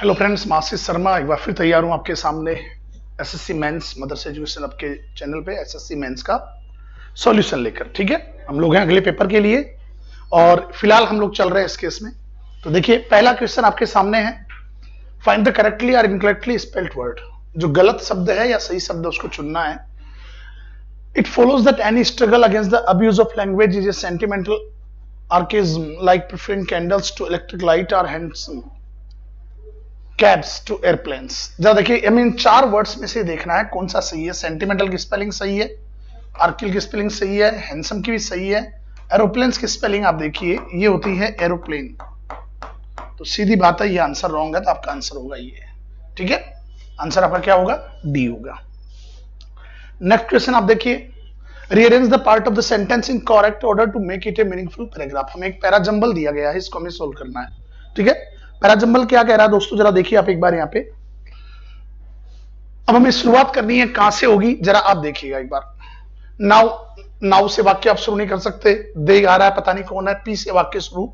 Hello friends, masses Sharma एक बार फिर तैयार हूं आपके सामने एसएससी मेंस मदरसा एजुकेशन आपके चैनल पे एसएससी मेंस का सॉल्यूशन लेकर। ठीक है, हम लोग हैं अगले पेपर के लिए और फिलहाल हम लोग चल रहे हैं इस केस में। तो देखिए, पहला क्वेश्चन आपके सामने है, फाइंड द करेक्टली और इनकरेक्टली स्पेल्ड वर्ड। जो गलत शब्द है या सही शब्द है उसको चुनना है। It follows that any struggle against the abuse of language is a sentimental archaism like preferring candles to electric light or handsome cabs to airplanes। जरा देखिए, आई मीन 4 वर्ड्स में से देखना है कौन सा सही है। सेंटिमेंटल की स्पेलिंग सही है, आर्किल की स्पेलिंग सही है, हैंडसम की भी सही है, एरोप्लेन्स की स्पेलिंग आप देखिए ये होती है एरोप्लेन। तो सीधी बात है, ये आंसर रॉन्ग है, तो आपका आंसर होगा ये। ठीक है, आंसर आपका क्या होगा? डी होगा। नेक्स्ट क्वेश्चन आप देखिए, rearrange the part of the sentence in correct order to make it a meaningful paragraph। हमें एक पैरा जंबल दिया गया है, इसको हमें सोल्व करना है। ठीक है, पैरा जंबल क्या कह रहा है दोस्तों, जरा देखिए आप एक बार यहाँ पे। अब हमें शुरुआत करनी है, कहां से होगी जरा आप देखिएगा एक बार। नाउ, नाउ से वाक्य आप शुरू नहीं कर सकते। दे आ रहा है, पता नहीं कौन है, पी से वाक्य शुरू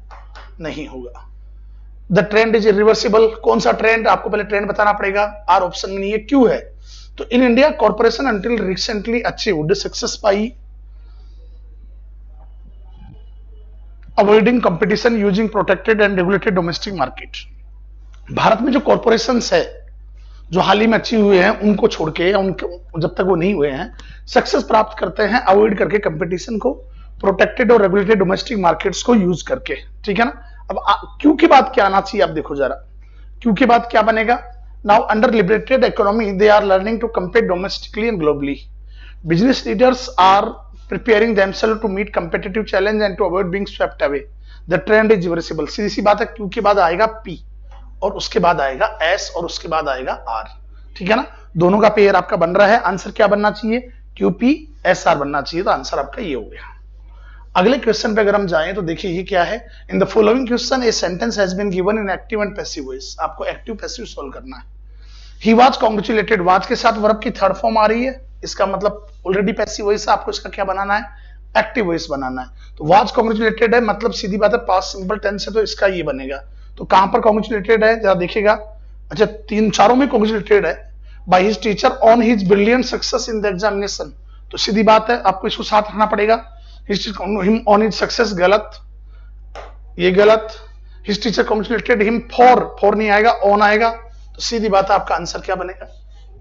नहीं होगा। The trend is irreversible. कौन सा ट्रेंड? आपको पहले ट्रेंड बताना पड़ेगा। आर ऑप्शन में नहीं है, क्यों है? तो in India corporation until recently achieved success by avoiding competition using protected and regulated domestic market. Bharat में जो कॉर्पोरेशंस है जो हाल ही में अचीव हुए हैं उनको छोड़ के, या उनके जब तक वो नहीं हुए हैं, सक्सेस प्राप्त करते हैं अवॉइड करके कंपटीशन को, प्रोटेक्टेड और रेगुलेटेड डोमेस्टिक मार्केट्स को यूज करके। ठीक है ना। अब क्यों की बात क्या आना चाहिए, आप देखो जरा क्यों की बात क्या बनेगा। Now, under liberated economy, they are learning to compete domestically and globally. Business leaders are preparing themselves to meet competitive challenge and to avoid being swept away. The trend is irreversible। सीधी सी बात है, क्यों के बाद आएगा P और उसके बाद आएगा S और उसके बाद आएगा R। ठीक है ना, दोनों का पेयर आपका बन रहा है। आंसर क्या बनना चाहिए? QPSR बनना चाहिए। तो आंसर आपका ये हो गया। अगले क्वेश्चन पे अगर हम जाएं तो देखिए ये क्या है। In the following question a sentence has been given in active and passive voice. आपको एक्टिव पैसिव सॉल्व करना है। ही वाज कांग्रेचुलेटेड, वाज के साथ वर्ब की थर्ड फॉर्म आ रही है, इसका मतलब ऑलरेडी पैसिव वॉइस है, आपको इसका क्या बनाना है? एक्टिव वॉइस बनाना है। तो वाज कांग्रेचुलेटेड है, मतलब सीधी बात है पास्ट सिंपल टेंस है, तो इसका ये बनेगा। तो कहां पर कांग्रेचुलेटेड है जरा देखिएगा। अच्छा, तीन चारों में कांग्रेचुलेटेड है by his teacher on his brilliant success in the examination. तो सीधी बात है, आपको इसको साथ रखना पड़ेगा। हिम ऑन हिज सक्सेस गलत, ये गलत। हिज टीचर कांग्रेचुलेटेड हिम फॉर नहीं आएगा, ऑन आएगा। तो सीधी बात है, आपका आंसर क्या बनेगा?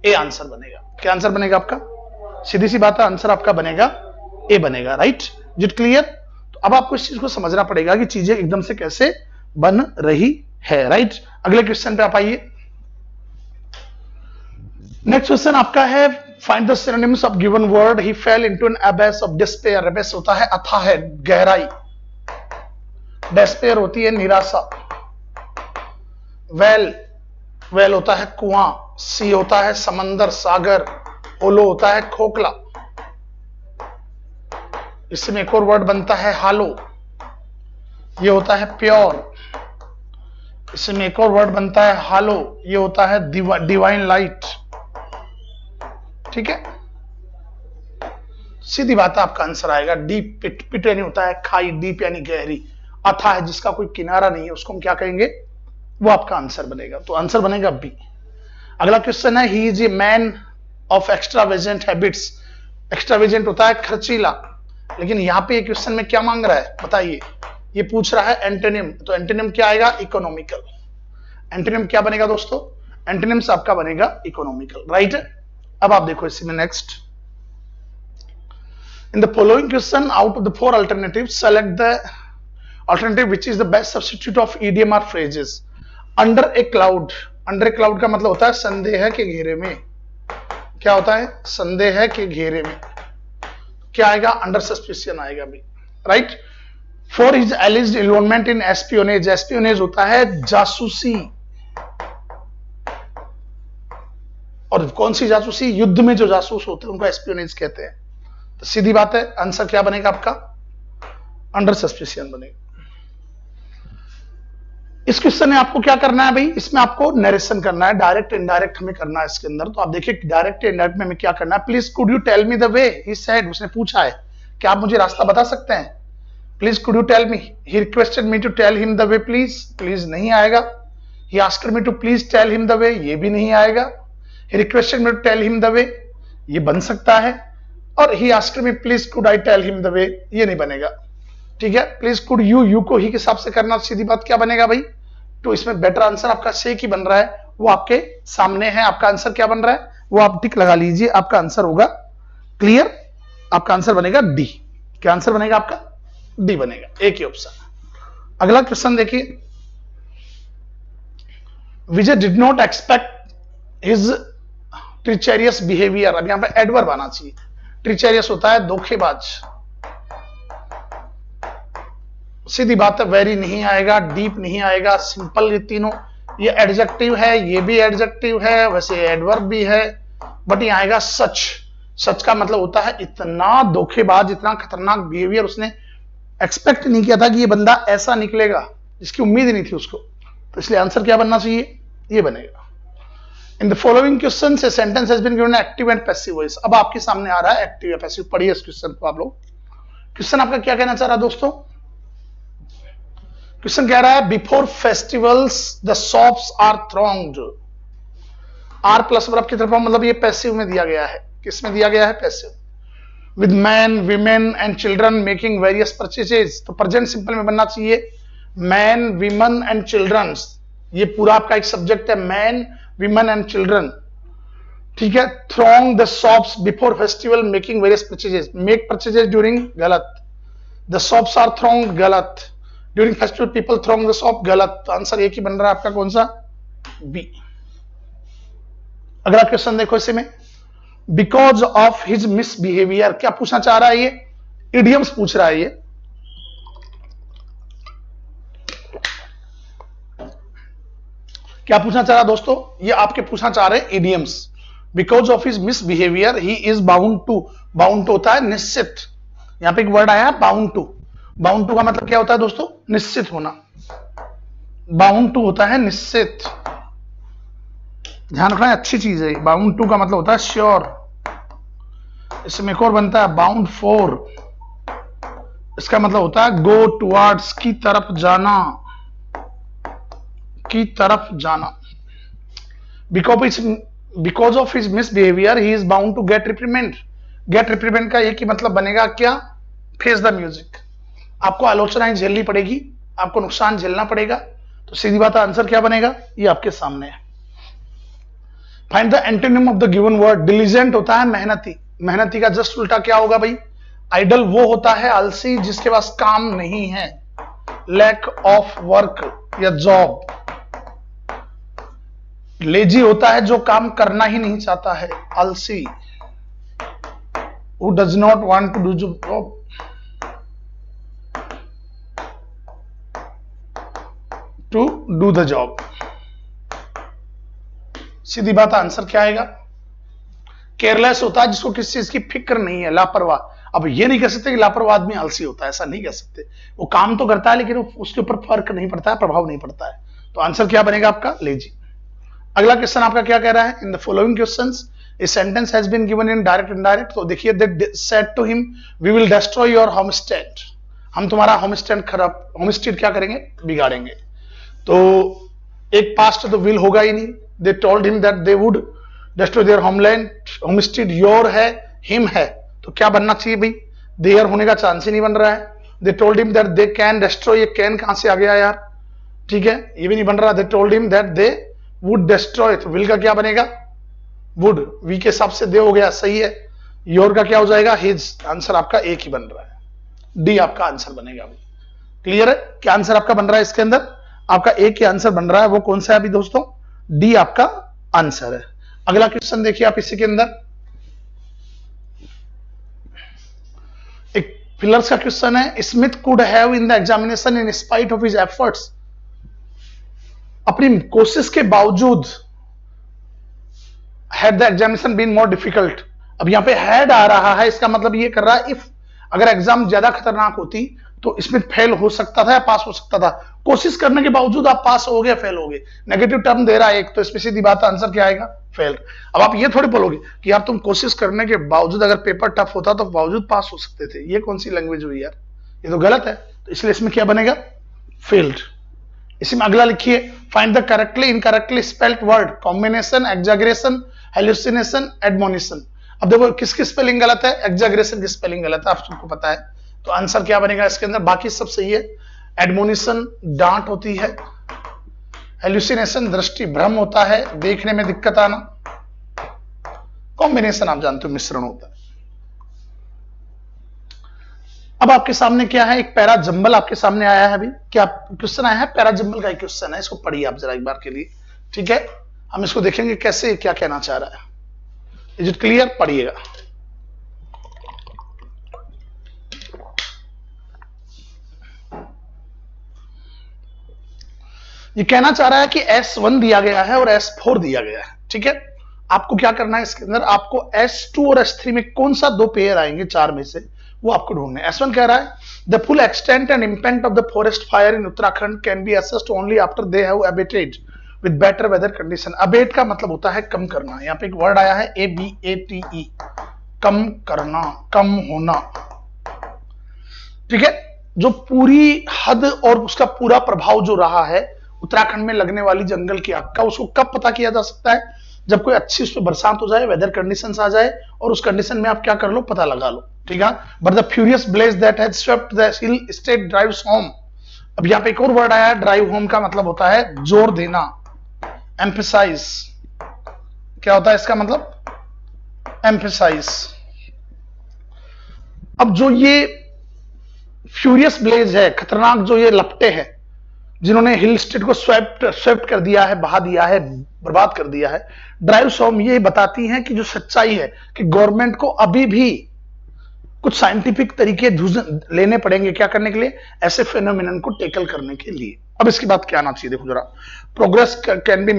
ए आंसर बनेगा। क्या आंसर बनेगा आपका? सीधी सी बात है, आंसर आपका बनेगा ए बनेगा। Right, it clear? तो अब आपको इस चीज को समझना पड़ेगा कि चीजें एकदम से कैसे बन रही है। राइट, अगले क्वेश्चन पे आप आइए। नेक्स्ट क्वेश्चन आपका है, find the synonyms of given word. He fell into an abyss of despair. Abyss होता है अथाह है, गहराई। डिस्पेयर होती है निराशा। वेल होता है कुआं। सी होता है समंदर, सागर। ओलो होता है खोखला। इसमें एक और वर्ड बनता है हालो, ये होता है प्योर। इसमें एक और वर्ड बनता है हालो, ये होता है डिवाइन लाइट। ठीक है, सीधी बात है, आपका आंसर आएगा डीप। पिट यानी होता है खाई, डीप यानी गहरी। अथा है जिसका कोई किनारा नहीं है, उसको हम क्या कहेंगे? वो आपका आंसर बनेगा। तो आंसर बनेगा बी। अगला क्वेश्चन है, he is a man of extravagant habits. Extravagant होता है खर्चीला, लेकिन यहां पे क्वेश्चन में क्या मांग रहा है बताइए? ये पूछ रहा है एंटोनिम। तो एंटोनिम क्या आएगा? इकोनॉमिकल। एंटोनिम क्या बनेगा दोस्तों? एंटोनिम्स आपका बनेगा इकोनॉमिकल। राइट, अब आप देखो इसमें next. In the following question out of the 4 alternatives select the alternative which is the best substitute of idiom or phrases। Under A cloud. Under A cloud का मतलब होता है संदेह के घेरे में। क्या होता है? संदेह के घेरे में। क्या आएगा? अंडर सस्पिशन आएगा भी। Right, for his एलिज्ड involvement in espionage. Espionage होता है जासूसी। और कौन सी जासूसी? युद्ध में जो जासूस होते हैं उनको एस्पियोनेज कहते हैं। तो सीधी बात है, आंसर क्या बनेगा आपका? अंडर सस्पिशन बनेगा। इस क्वेश्चन में आपको क्या करना है भाई? इसमें आपको नरेशन करना है, डायरेक्ट इनडायरेक्ट हमें करना है इसके अंदर। तो आप देखिए डायरेक्ट इनडायरेक्ट में हमें क्या करना है। Please could you tell me the way, he said, उसने पूछा है क्या आप मुझे रास्ता बता सकते हैं? Please could you tell me, he requested me to tell him the way please. Please नहीं आएगा, he asked me to please tell him the way, ये भी नहीं आएगा। He requested me to tell him the way, ये बन सकता है। और he asked me please could I tell him the way, ये नहीं बनेगा। ठीक है, प्लीज कुड यू को ही के हिसाब से करना, सीधी बात क्या बनेगा भाई? तो इसमें बेटर आंसर आपका सी की बन रहा है, वो आपके सामने है। आपका आंसर क्या बन रहा है वो आप टिक लगा लीजिए, आपका आंसर होगा क्लियर, आपका आंसर बनेगा डी। क्या आंसर बनेगा आपका? डी बनेगा, एक ही ऑप्शन। अगला क्वेश्चन देखिए, Vijay did not expect his treacherous behaviour. अब यहां पे एडवर्ब आना चाहिए। ट्रिचेरियस होता है धोखेबाज, सीधी बात है। वेरी नहीं आएगा, डीप नहीं आएगा, सिंपल, ये तीनों, ये एडजेक्टिव है, ये भी एडजेक्टिव है, वैसे एडवर्ब भी है, बट ये आएगा सच। सच का मतलब होता है इतना धोखेबाज, इतना खतरनाक बिहेवियर उसने एक्सपेक्ट नहीं किया था कि ये बंदा ऐसा निकलेगा, जिसकी उम्मीद ही नहीं थी उसको। तो इसलिए आंसर क्या बनना चाहिए? ये बनेगा। इन द फॉलोइंग क्वेश्चन से sentence has been given active and passive voice. अब आपके सामने आ रहा है एक्टिव या पैसिव, पढ़िए इस क्वेश्चन को आप लोग। क्वेश्चन आपका क्या कहना चाह रहा है दोस्तों? क्वेश्चन कह रहा है before festivals the shops are thronged. Are plus verb की तरफ, मतलब ये पैसिव में दिया गया है। किस में दिया गया है? Passive. With man, women and children making various purchases. तो प्रेजेंट सिंपल में बनना चाहिए मैन, वीमेन एंड चिल्ड्रन। ये पूरा आपका एक सब्जेक्ट है, मैन, वीमेन एंड चिल्ड्रन। ठीक है। Throng the shops before festival making various purchases. Make purchases during, गलत। द शॉप्स आर थ्रोंग, गलत। During festival people throng the shop, गलत। तो आंसर एक ही बन रहा है आपका, कौन सा? बी। अगला क्वेश्चन देखो इसी में, बिकॉज ऑफ हिज मिसबिहेवियर। क्या पूछना चाह रहा है ये? इडियम्स पूछ रहा है ये। क्या पूछना चाह रहा है दोस्तों? ये आपके पूछना चाह रहे हैं idioms. Because of his misbehaviour he is bound to. Bound to होता है निश्चित। यहां पे एक वर्ड आया बाउंड टू। बाउंड टू का मतलब क्या होता है दोस्तों? निश्चित होना। बाउंड टू होता है निश्चित, ध्यान रखना है, अच्छी चीज है। बाउंड टू का मतलब होता है श्योर। इसमें एक और बनता है बाउंड फॉर। इसका मतलब होता है गो टुवर्ड्स, की तरफ जाना, की तरफ जाना। Because of his misbehaviour he is bound to get reprimand. Get reprimand का एक ही मतलब बनेगा क्या? Face the music. आपको आलोचनाएं झेलनी पड़ेगी, आपको नुकसान झेलना पड़ेगा। तो सीधी बात है, आंसर क्या बनेगा? ये आपके सामने है। Find the antonym of the given word. Diligent होता है मेहनती। मेहनती का जस्ट उल्टा क्या होगा भाई? आइडल वो होता है आलसी जिसके पास काम नहीं है, लैक ऑफ वर्क या जॉब। लेजी होता है जो काम करना ही नहीं चाहता है, आलसी। Who does not want to do job. To do the job. सीधी बात, आंसर क्या आएगा? केयरलेस होता है जिसको किसी चीज की फिक्र नहीं है, लापरवाह। अब ये नहीं कह सकते कि लापरवाह आदमी आलसी होता है, ऐसा नहीं कह सकते। वो काम तो करता है लेकिन उसके ऊपर फर्क नहीं पड़ता है, प्रभाव नहीं पड़ता है। तो आंसर क्या बनेगा आपका? लेजी। अगला क्वेश्चन आपका क्या कह रहा है? In the following questions a sentence has been given in direct indirect. तो देखिए, they said to him we will destroy your homestead. हम तुम्हारा होमस्टेड खराब, होमस्टेड क्या करेंगे? बिगाड़ेंगे। तो एक पास्ट तो विल होगा ही नहीं। They told him that they would destroy there homeland. Homestead your है, हिम है, तो क्या बनना चाहिए भाई? देयर होने का चांस ही नहीं बन रहा है। They told him that they can destroy. ये कैन कहां से आ गया यार? ठीक है, ये भी नहीं बन रहा। They told him that they would destroy. तो विल का क्या बनेगा? वुड। वी के हिसाब से दे हो गया, सही है। योर का क्या हो जाएगा? हिज। आंसर आपका एक ही बन रहा है, डी आपका आंसर बनेगा। क्लियर है? क्या आंसर आपका बन रहा है इसके अंदर? आपका एक ही आंसर बन रहा है, वो कौन सा है अभी दोस्तों? डी आपका आंसर है। अगला क्वेश्चन देखिए आप इसी के अंदर, एक फिलर्स का क्वेश्चन है। Smith could have in the examination in spite of his efforts. अपनी कोशिश के बावजूद had the examination been more difficult. अब यहां पे हैड आ रहा है, इसका मतलब ये कर रहा है इफ अगर एग्जाम ज्यादा खतरनाक होती तो इसमें फेल हो सकता था या पास हो सकता था। कोशिश करने के बावजूद आप पास हो गए, फेल हो गए। नेगेटिव टर्म दे रहा है एक, तो इसमें सीधी बात आंसर क्या आएगा? फेल। अब आप ये थोड़ी बोलोगे कि यार तुम कोशिश करने के बावजूद अगर पेपर टफ होता तो बावजूद पास हो सकते थे। ये कौन सी लैंग्वेज हुई यार? ये तो गलत है। तो इसलिए इसमें क्या बनेगा? फेल्ड। इसी में अगला लिखिए, find the correctly incorrectly spelled word, combination, exaggeration, hallucination, admonition. अब देखो किसकी स्पेलिंग गलत है, एग्जैगरेशन की स्पेलिंग गलत है, आप सबको पता है, तो आंसर क्या बनेगा इसके अंदर, बाकी सब सही है। एडमोनिशन डांट होती है, हेलुसिनेशन दृष्टि भ्रम होता है, देखने में दिक्कत आना, कॉम्बिनेशन आप जानते हो मिश्रण होता है। अब आपके सामने क्या है, एक पैरा जंबल आपके सामने आया है, अभी क्या क्वेश्चन आया है, पैरा जंबल का एक क्वेश्चन है, इसको पढ़िए आप जरा एक बार के लिए, ठीक है। हम इसको देखेंगे कैसे क्या कहना चाह रहा है। इज इट क्लियर, पढ़िएगा। ये कहना चाह रहा है कि S1 दिया गया है और S4 दिया गया है, ठीक है। आपको क्या करना है इसके अंदर, आपको S2 और S3 में कौन सा दो पेयर आएंगे चार में से, वो आपको ढूंढना है। S1 कह रहा है the full extent and impact of the forest fire in Uttarakhand can be assessed only after they have abated with better weather condition. Abate का मतलब होता है कम करना, यहाँ पे एक वर्ड आया है ABATE, कम करना, कम होना, ठीक है। जो पूरी हद और उसका पूरा प्रभाव जो रहा है उत्तराखंड में लगने वाली जंगल की आग का, उसको कब पता किया जा सकता है, जब कोई अच्छी उस पर बरसात हो जाए, वेदर कंडीशंस आ जाए, और उस कंडीशन में आप क्या कर लो, पता लगा लो, ठीक है। But the furious blaze that had swept the hill state drives home. अब यहाँ पे एक और वर्ड आया है, ड्राइव होम का मतलब होता है जोर देना, एम्फेसाइज। क्या होता है इसका मतलब, एम्फेसाइज। अब जो ये फ्यूरियस ब्लेज है, खतरनाक जो ये लपटे हैं, जिन्होंने हिल स्टेट को स्वेप्ट कर दिया है, बहा दिया है, बर्बाद कर दिया है, ड्राइव होम ये बताती हैं कि जो सच्चाई है कि गवर्नमेंट को अभी भी कुछ साइंटिफिक तरीके लेने पड़ेंगे, क्या करने के लिए, ऐसे फेनोमेनन को टेकल करने के लिए। अब इसके बाद क्या आना चाहिए, देखो जरा, progress can be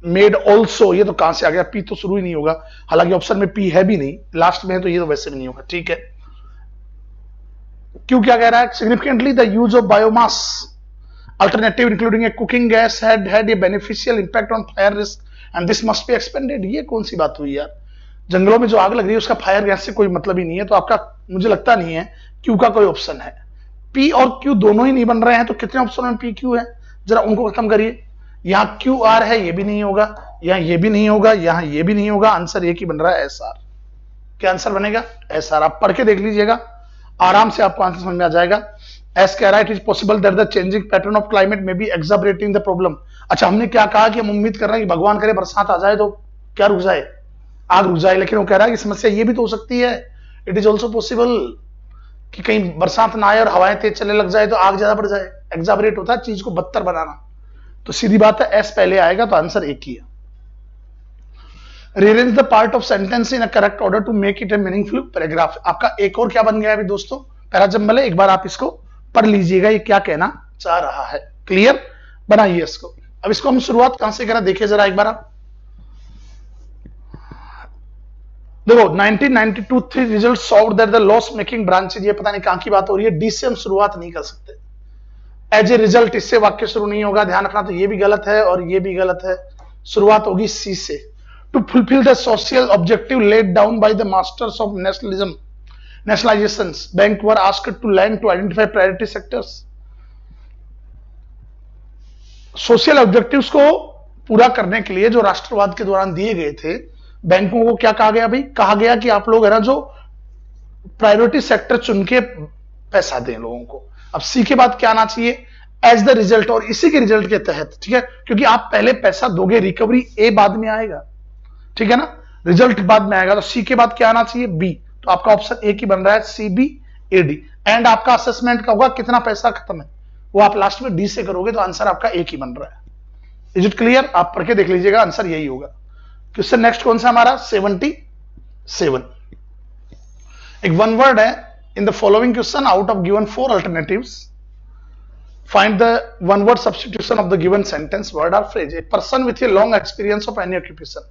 made also, ये तो कहां से आ गया, पी तो शुरू ही नहीं होगा, हालांकि ऑप्शन में पी है भी नहीं, लास्ट में है, तो ये तो वैसे भी नहीं होगा, ठीक है। क्यों, क्या कह रहा है, significantly the use of biomass alternative including a cooking gas had a beneficial impact on fire risk and this must be expanded। ये कौन सी बात हुई यार, जंगलों में जो आग लग रही है उसका फायर गैस से कोई मतलब ही नहीं है, तो आपका मुझे लगता नहीं है क्यू का कोई ऑप्शन है। पी और क्यू दोनों ही नहीं बन रहे हैं, तो कितने ऑप्शन में पी क्यू है, जरा उनको खत्म करिए। यहाँ क्यू आर है, ये भी नहीं होगा, यहाँ ये भी नहीं होगा, यहाँ ये भी नहीं होगा, आंसर एक ही बन रहा है, एस आर। क्या आंसर बनेगा, एस आर। आप पढ़ के देख लीजिएगा, आराम से आपको आंसर समझ में आ जाएगा। एस कह रहा है it is possible that the changing pattern of climate में बी एग्जाबरेटिंग द प्रॉब्लम। अच्छा, हमने क्या कहा कि हम उम्मीद कर रहे हैं कि भगवान करे बरसात आ जाए तो क्या रुक जाए, आग रुक जाए, लेकिन वो कह रहा है कि समस्या ये भी तो हो सकती है, इट इज ऑल्सो पॉसिबल कि कहीं बरसात ना आए और हवाएं तेज चलने लग जाए तो आग ज्यादा बढ़ जाए। एग्जाबरेट होता है चीज को बदतर बनाना, तो सीधी बात है एस पहले आएगा, तो आंसर एक ही है। Rearrange the part of sentence in a correct order to make it a meaningful paragraph. आपका एक और क्या बन गया अभी दोस्तों, पैराजंबल है, एक बार आप इसको पढ़ लीजिएगा, ये क्या कहना चाह रहा है, क्लियर, बनाइए इसको। अब इसको हम शुरुआत कहां से करें, देखिए जरा एक बार आप देखो, 1992 3 result solve that the loss making branches, ये पता नहीं कहां की बात हो रही है, डी से हम शुरुआत नहीं कर सकते, एज ए रिजल्ट इससे वाक्य शुरू नहीं होगा, ध्यान रखना, तो ये भी गलत है और ये भी गलत है, शुरुआत होगी सी से। To fulfil the social objective laid down by the masters of nationalism nationalizations, bank were asked to lend to identify priority sectors। Social objectives को पूरा करने के लिए जो राष्ट्रवाद के दौरान दिए गए थे, बैंकों को क्या कहा गया भाई, कहा गया कि आप लोग है ना जो प्रायोरिटी सेक्टर चुन के पैसा दें लोगों को। अब सी के बाद क्या आना चाहिए, एज द रिजल्ट, और इसी के रिजल्ट के तहत, ठीक है, क्योंकि आप पहले पैसा दोगे, रिकवरी ए बाद में आएगा, ठीक है ना, रिजल्ट बाद में आएगा, तो सी के बाद क्या आना चाहिए, बी। तो आपका ऑप्शन एक ही बन रहा है, C B A D. And आपका असेसमेंट का होगा कितना पैसा खत्म है, वो आप लास्ट में डी से करोगे, तो आंसर आपका एक ही बन रहा है। इज इट क्लियर, आप पढ़ के देख लीजिएगा, आंसर यही होगा। क्वेश्चन नेक्स्ट कौन सा हमारा, 77। एक वन वर्ड है, in the following question out of given 4 alternatives find the one word substitution of the given sentence, word और phrase. A person with a long experience of any occupation,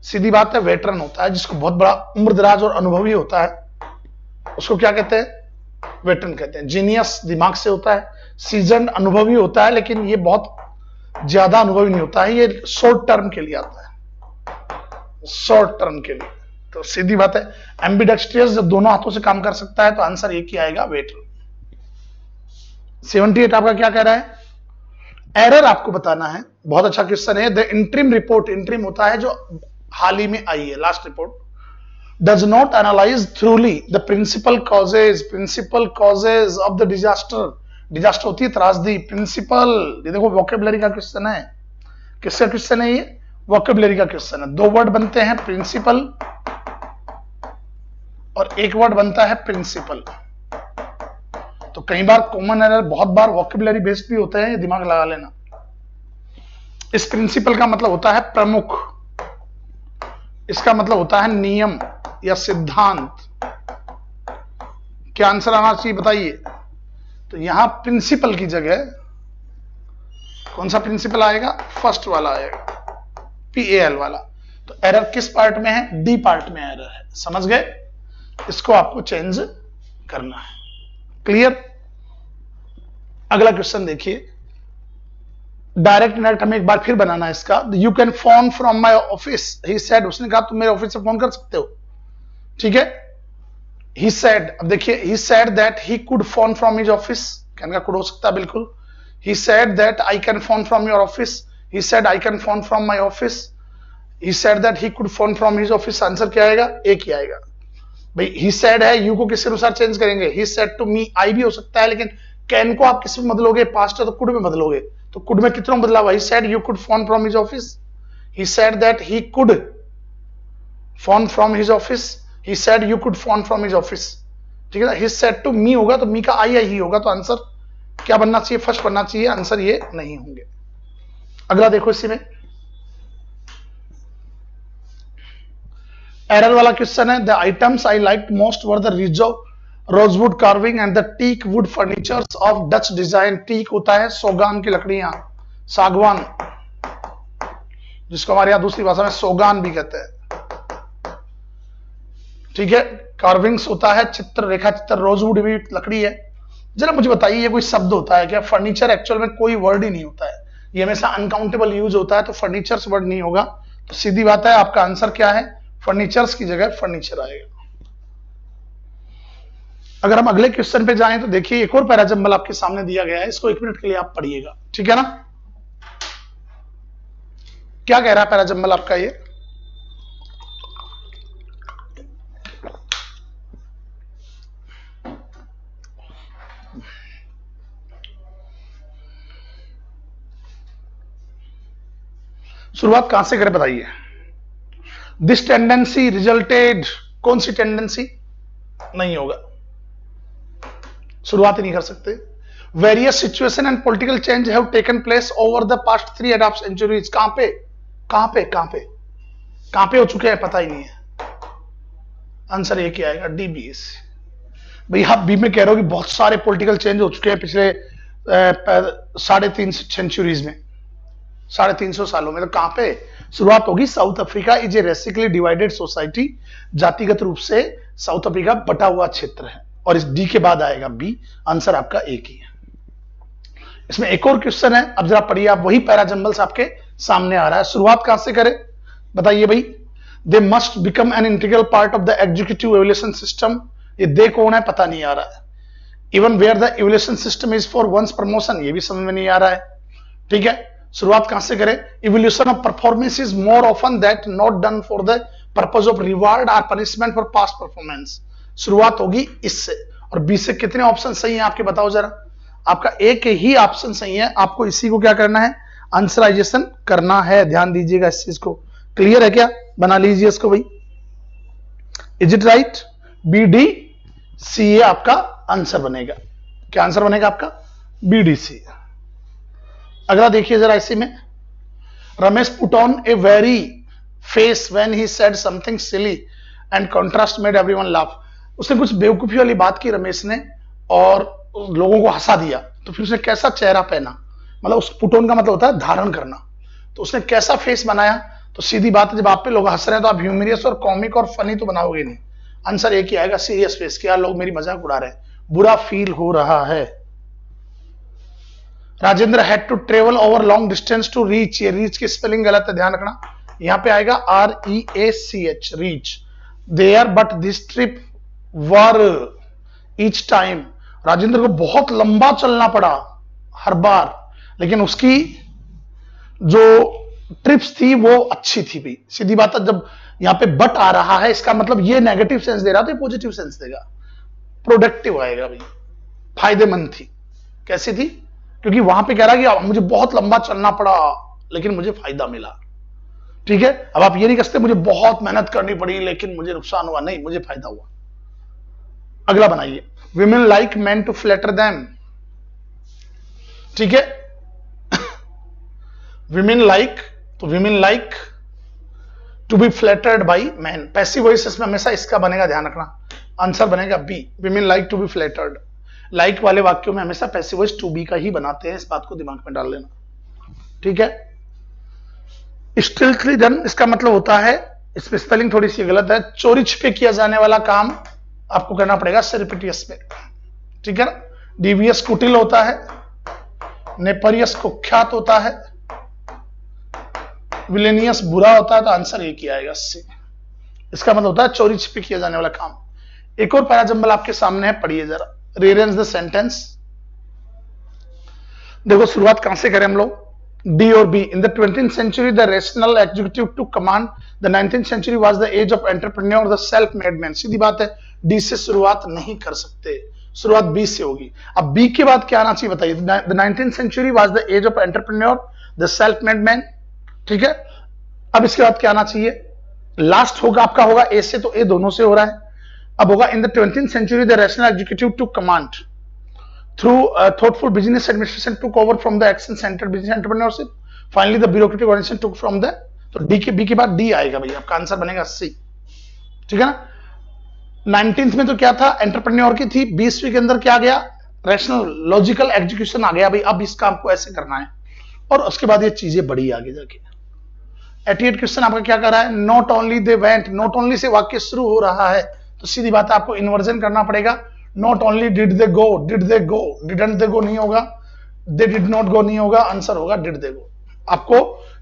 सीधी बात है, veteran होता है, जिसको बहुत बड़ा उम्र दराज और अनुभवी होता है, उसको क्या कहते हैं, वेटरन कहते हैं। जीनियस दिमाग से होता है, सीजन अनुभवी होता है, लेकिन ये बहुत ज्यादा अनुभवी नहीं होता है, ये शॉर्ट टर्म के लिए आता है, शॉर्ट टर्म के लिए। तो सीधी बात है, एम्बिडेक्स्ट्रियस, जब दोनों हाथों से काम कर सकता है, तो आंसर एक ही आएगा, वेटरन। 78 आपका क्या कह रहा है, एरर आपको बताना है। बहुत अच्छा क्वेश्चन है। द इंटरिम रिपोर्ट, इंटरिम होता है जो हाल ही में आई है, last report, does not analyse thoroughly the principal causes of the disaster. Disaster होती है त्रासदी, प्रिंसिपल, ये देखो वोकेबलरी का क्वेश्चन है। किसका क्वेश्चन है ये? वोकेबलरी का क्वेश्चन है। दो वर्ड बनते हैं, प्रिंसिपल और एक वर्ड बनता है प्रिंसिपल। तो कई बार कॉमन एरर बहुत बार वोकेबलरी बेस्ड भी होते हैं, ये दिमाग लगा लेना। इस प्रिंसिपल का मतलब होता है प्रमुख, इसका मतलब होता है नियम या सिद्धांत। क्या आंसर आना चाहिए बताइए? तो यहां प्रिंसिपल की जगह कौन सा प्रिंसिपल आएगा? फर्स्ट वाला आएगा, PAL वाला। तो एरर किस पार्ट में है? डी पार्ट में एरर है। समझ गए? इसको आपको चेंज करना है। क्लियर? अगला क्वेश्चन देखिए, डायरेक्ट इनडायरेक्ट हमें एक बार फिर बनाना है इसका। You can phone from my office, he said, उसने कहा तुम मेरे ऑफिस से फोन कर सकते हो। ठीक है, ही सेड, अब देखिए, he said that he could phone from his office, can का कुड हो सकता है बिल्कुल। He said that I can phone from your office, he said I can phone from my office, he said that he could phone from his office. Answer क्या आएगा? एक ही आएगा भाई। ही सेड है, यू को किस अनुसार चेंज करेंगे? ही सेड टू मी, आई भी हो सकता है, लेकिन कैन को आप किस में बदलोगे? पास्ट है तो कुड में बदलोगे। तो कुड में कितना बदला हुआ? He said you could phone from his office, he said that he could phone from his office, he said you could phone from his office. ठीक है ना? ही सेड टू मी होगा तो मी का आई ही होगा, तो आंसर क्या बनना चाहिए? फर्स्ट बनना चाहिए। आंसर ये नहीं होंगे। अगला देखो, इसी में एरर वाला क्वेश्चन है। The items I like most were the rosewood carving and the teak wood furnitures of Dutch design. Teak होता है सोगान की लकड़ियां, सागवान, जिसको हमारे यहां दूसरी भाषा में सोगान भी कहते हैं। ठीक है, कार्विंग्स होता है चित्र, रेखा चित्र, रोजवुड भी लकड़ी है। जरा मुझे बताइए, ये कोई शब्द होता है क्या? फर्नीचर एक्चुअल में कोई वर्ड ही नहीं होता है, ये हमेशा अनकाउंटेबल यूज होता है, तो फर्नीचर्स वर्ड नहीं होगा। तो सीधी बात है, आपका आंसर क्या है? फर्नीचर्स की जगह फर्नीचर आएगा। अगर हम अगले क्वेश्चन पे जाएं तो देखिए, एक और पैराजंबल आपके सामने दिया गया है, इसको 1 मिनट के लिए आप पढ़िएगा। ठीक है ना? क्या कह रहा है पैराजंबल आपका ये? शुरुआत कहां से करें बताइए? दिस टेंडेंसी रिजल्टेड, कौन सी टेंडेंसी? नहीं होगा, शुरुआत ही नहीं कर सकते। Various situation and political change have taken place over the past 3.5 centuries. कहां पे कहां पे कहां पे कहां पे हो चुके हैं? पता ही नहीं है। आंसर ये क्या आएगा? DBS। भाई आप बी में कह रहे हो कि बहुत सारे पॉलिटिकल चेंज हो चुके हैं पिछले 3.5 सेंचुरीज में, 350 सालों में। तो कहां पे शुरुआत होगी? South Africa is a racially divided society. जातिगत रूप से साउथ अफ्रीका बटा हुआ क्षेत्र है, और इस डी के बाद आएगा बी। आंसर आपका एक ही है। इसमें एक और क्वेश्चन है, अब जरा पढ़िए आप, वही पैराजंबल्स आपके सामने आ रहा है। शुरुआत कहां से करें बताइए भाई? They must become an integral part of the executive evaluation system. ये दे कौन है? पता नहीं आ रहा है। Even where the evaluation system is for once promotion, ये भी समझ में नहीं आ रहा है। ठीक है, शुरुआत कहां से करें? Evolution of performance is more often that not done for the purpose of reward और पनिशमेंट फॉर पास्ट परफॉर्मेंस। शुरुआत होगी इससे। और बी से कितने ऑप्शन सही हैं आपके बताओ जरा? आपका एक ही ऑप्शन सही है। आपको इसी को क्या करना है? आंसराइजेशन करना है। ध्यान दीजिएगा इस चीज को। क्लियर है क्या? बना लीजिए इसको भाई। Is it right? BDC ये आपका आंसर बनेगा। क्या आंसर बनेगा आपका? BDC। अगला देखिए जरा इसी में, Ramesh put on a very face when he said something silly and contrast made everyone laugh. उसने कुछ बेवकूफी वाली बात की रमेश ने, और लोगों को हंसा दिया। तो फिर उसने कैसा चेहरा पहना? मतलब उस पुट ऑन का मतलब होता है धारण करना। तो उसने कैसा फेस बनाया? तो सीधी बात है, जब आप पे लोग हंस रहे हैं तो आप ह्यूमरियस और कॉमिक और फनी तो बनाओगे नहीं। आंसर एक ही आएगा, सीरियस फेस। क्या लोग मेरी मजाक उड़ा रहे हैं, बुरा फील हो रहा है। Rajendra had to travel over long distance to reach. ये रीच की स्पेलिंग गलत है, ध्यान रखना। यहां पे आएगा REACH, reach. There but this trip were each time. Rajendra को बहुत लंबा चलना पड़ा हर बार, लेकिन उसकी जो ट्रिप्स थी वो अच्छी थी भाई। सीधी बात है, जब यहां पे बट आ रहा है इसका मतलब ये नेगेटिव सेंस दे रहा तो ये पॉजिटिव सेंस देगा, प्रोडक्टिव आएगा भाई, फायदेमंद थी। कैसी थी? क्योंकि वहां पे कह रहा है कि मुझे बहुत लंबा चलना पड़ा लेकिन मुझे फायदा मिला। ठीक है, अब आप ये नहीं कहते मुझे बहुत मेहनत करनी पड़ी लेकिन मुझे नुकसान हुआ, नहीं, मुझे फायदा हुआ। अगला बनाइए, women like man to flatter them. ठीक है, विमेन लाइक, तो women like to be flattered by man, passive voice इसमें हमेशा इसका बनेगा, ध्यान रखना। आंसर बनेगा B, women like to be flattered. Like वाले वाक्यों में हमेशा पैसिव वॉइस टू बी का ही बनाते हैं, इस बात को दिमाग में डाल लेना। ठीक है, स्टिल्टली डन इसका मतलब होता है, इसमें स्पेलिंग थोड़ी सी गलत है, चोरी छिपे किया जाने वाला काम आपको करना पड़ेगा सरपिटियस में। ठीक है ना, डीवीएस कुटिल होता है, नेपरियस कुख्यात होता है, विलेनियस बुरा होता है, तो आंसर एक ही आएगा सी। इसका मतलब होता है चोरी छिपे किया जाने वाला काम। एक और पैराजंबल आपके सामने है, पढ़िए जरा, रीअरेंज द सेंटेंस। देखो शुरुआत कहां से करें हम लोग, डी और B. In the 20th century the rational executive took command, the 19th century was the age of entrepreneur, the self made man। सीधी बात है, डी से शुरुआत नहीं कर सकते, शुरुआत बी से होगी। अब बी के बाद क्या आना चाहिए बताइए, the 19th century was the age of entrepreneur, the self made man। ठीक है, अब इसके बाद क्या आना चाहिए, लास्ट होगा आपका, होगा ए से, तो ए दोनों से हो रहा है। अब होगा इन the 20th century the rational executive took command through thoughtful business administration took over from the action centered business entrepreneurship, finally the bureaucratic organization took from the, तो डी के, बी के बाद डी आएगा भाई, आपका आंसर बनेगा सी। ठीक है ना, 19th में तो क्या था, एंटरप्रेन्योर की थी, 20वीं के अंदर क्या आ गया, रैशनल लॉजिकल एग्जीक्यूशन आ गया भाई। अब इस काम को ऐसे करना है, और उसके बाद ये चीजें बढ़ी आगे जाके। 88 क्वेश्चन आपका क्या कर रहा है, not only they went, not only say वाक्य शुरू हो रहा है, तो सीधी बात है आपको इन्वर्जन करना पड़ेगा। Not only did they go, did they go, didn't they go नहीं होगा, दे डिड नॉट गो नहीं होगा, आंसर होगा डिड दे गो। आपको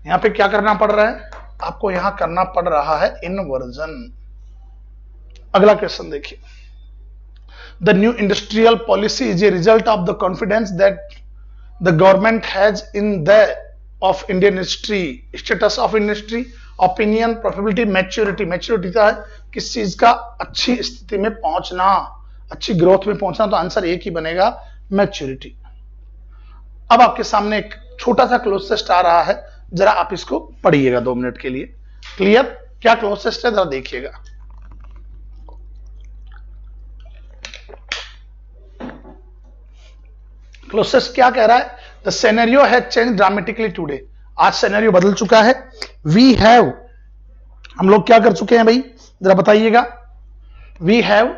यहां पे क्या करना पड़ रहा है, आपको यहां करना पड़ रहा है इन्वर्जन। अगला क्वेश्चन देखिए, the new industrial policy is a result of the confidence that the government has in the of Indian industry, status of industry, opinion, profitability, maturity. Maturity का है किस चीज का, अच्छी स्थिति में पहुंचना, अच्छी ग्रोथ में पहुंचना, तो आंसर एक ही बनेगा, मैच्योरिटी। अब आपके सामने एक छोटा सा क्लोजेस्ट आ रहा है, जरा आप इसको पढ़िएगा 2 मिनट के लिए। क्लियर, क्या क्लोजेस्ट है जरा देखिएगा। क्लोजेस्ट क्या कह रहा है, the scenario has change dramatically today. आज सिनेरियो बदल चुका है। वी हैव, हम लोग क्या कर चुके हैं भाई, जरा बताइएगा। We have,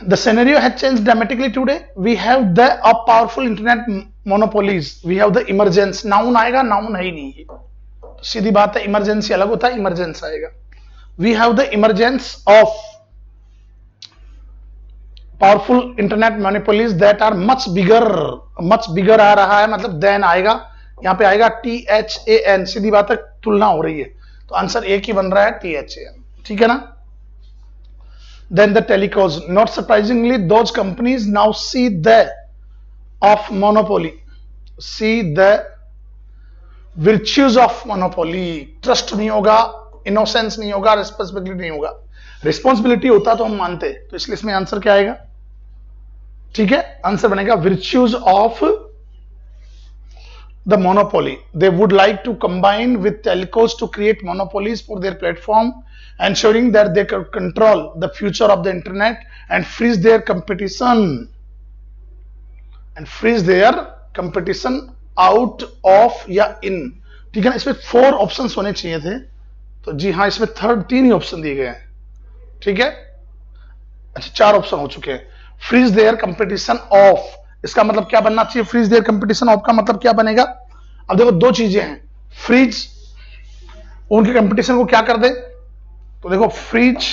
the scenario has changed dramatically today, we have the powerful internet monopolies, we have the emergence, noun आएगा, noun है ही नहीं, तो सीधी बात है इमरजेंसी अलग होता है, इमरजेंस आएगा। we have the emergence of powerful internet monopolies that are much bigger आ रहा है, मतलब then आएगा, यहां पे आएगा THAN, सीधी बात है तुलना हो रही है, तो आंसर एक ही बन रहा है THAN। ठीक है ना, then the telecoms, not surprisingly those companies now see the of monopoly, see the virtues of monopoly, trust नहीं होगा, innocence नहीं होगा, responsibility नहीं होगा। responsibility होता तो हम मानते, तो इसलिए इसमें आंसर क्या आएगा, ठीक है, आंसर बनेगा virtues of the monopoly, they would like to combine with telcos to create monopolies for their platform, ensuring that they can control the future of the internet and freeze their competition out of या in। ठीक है ना, इसमें 4 options होने चाहिए थे, तो जी हाँ इसमें 3 ही ऑप्शन दिए गए हैं। ठीक है, अच्छा 4 ऑप्शन हो चुके हैं। फ्रीज देयर कंपटीशन ऑफ, इसका मतलब क्या बनना चाहिए, फ्रीज देयर कंपटीशन ऑफ का मतलब क्या बनेगा। अब देखो 2 चीजें हैं, फ्रीज उनके कंपटीशन को क्या कर दे, तो देखो फ्रीज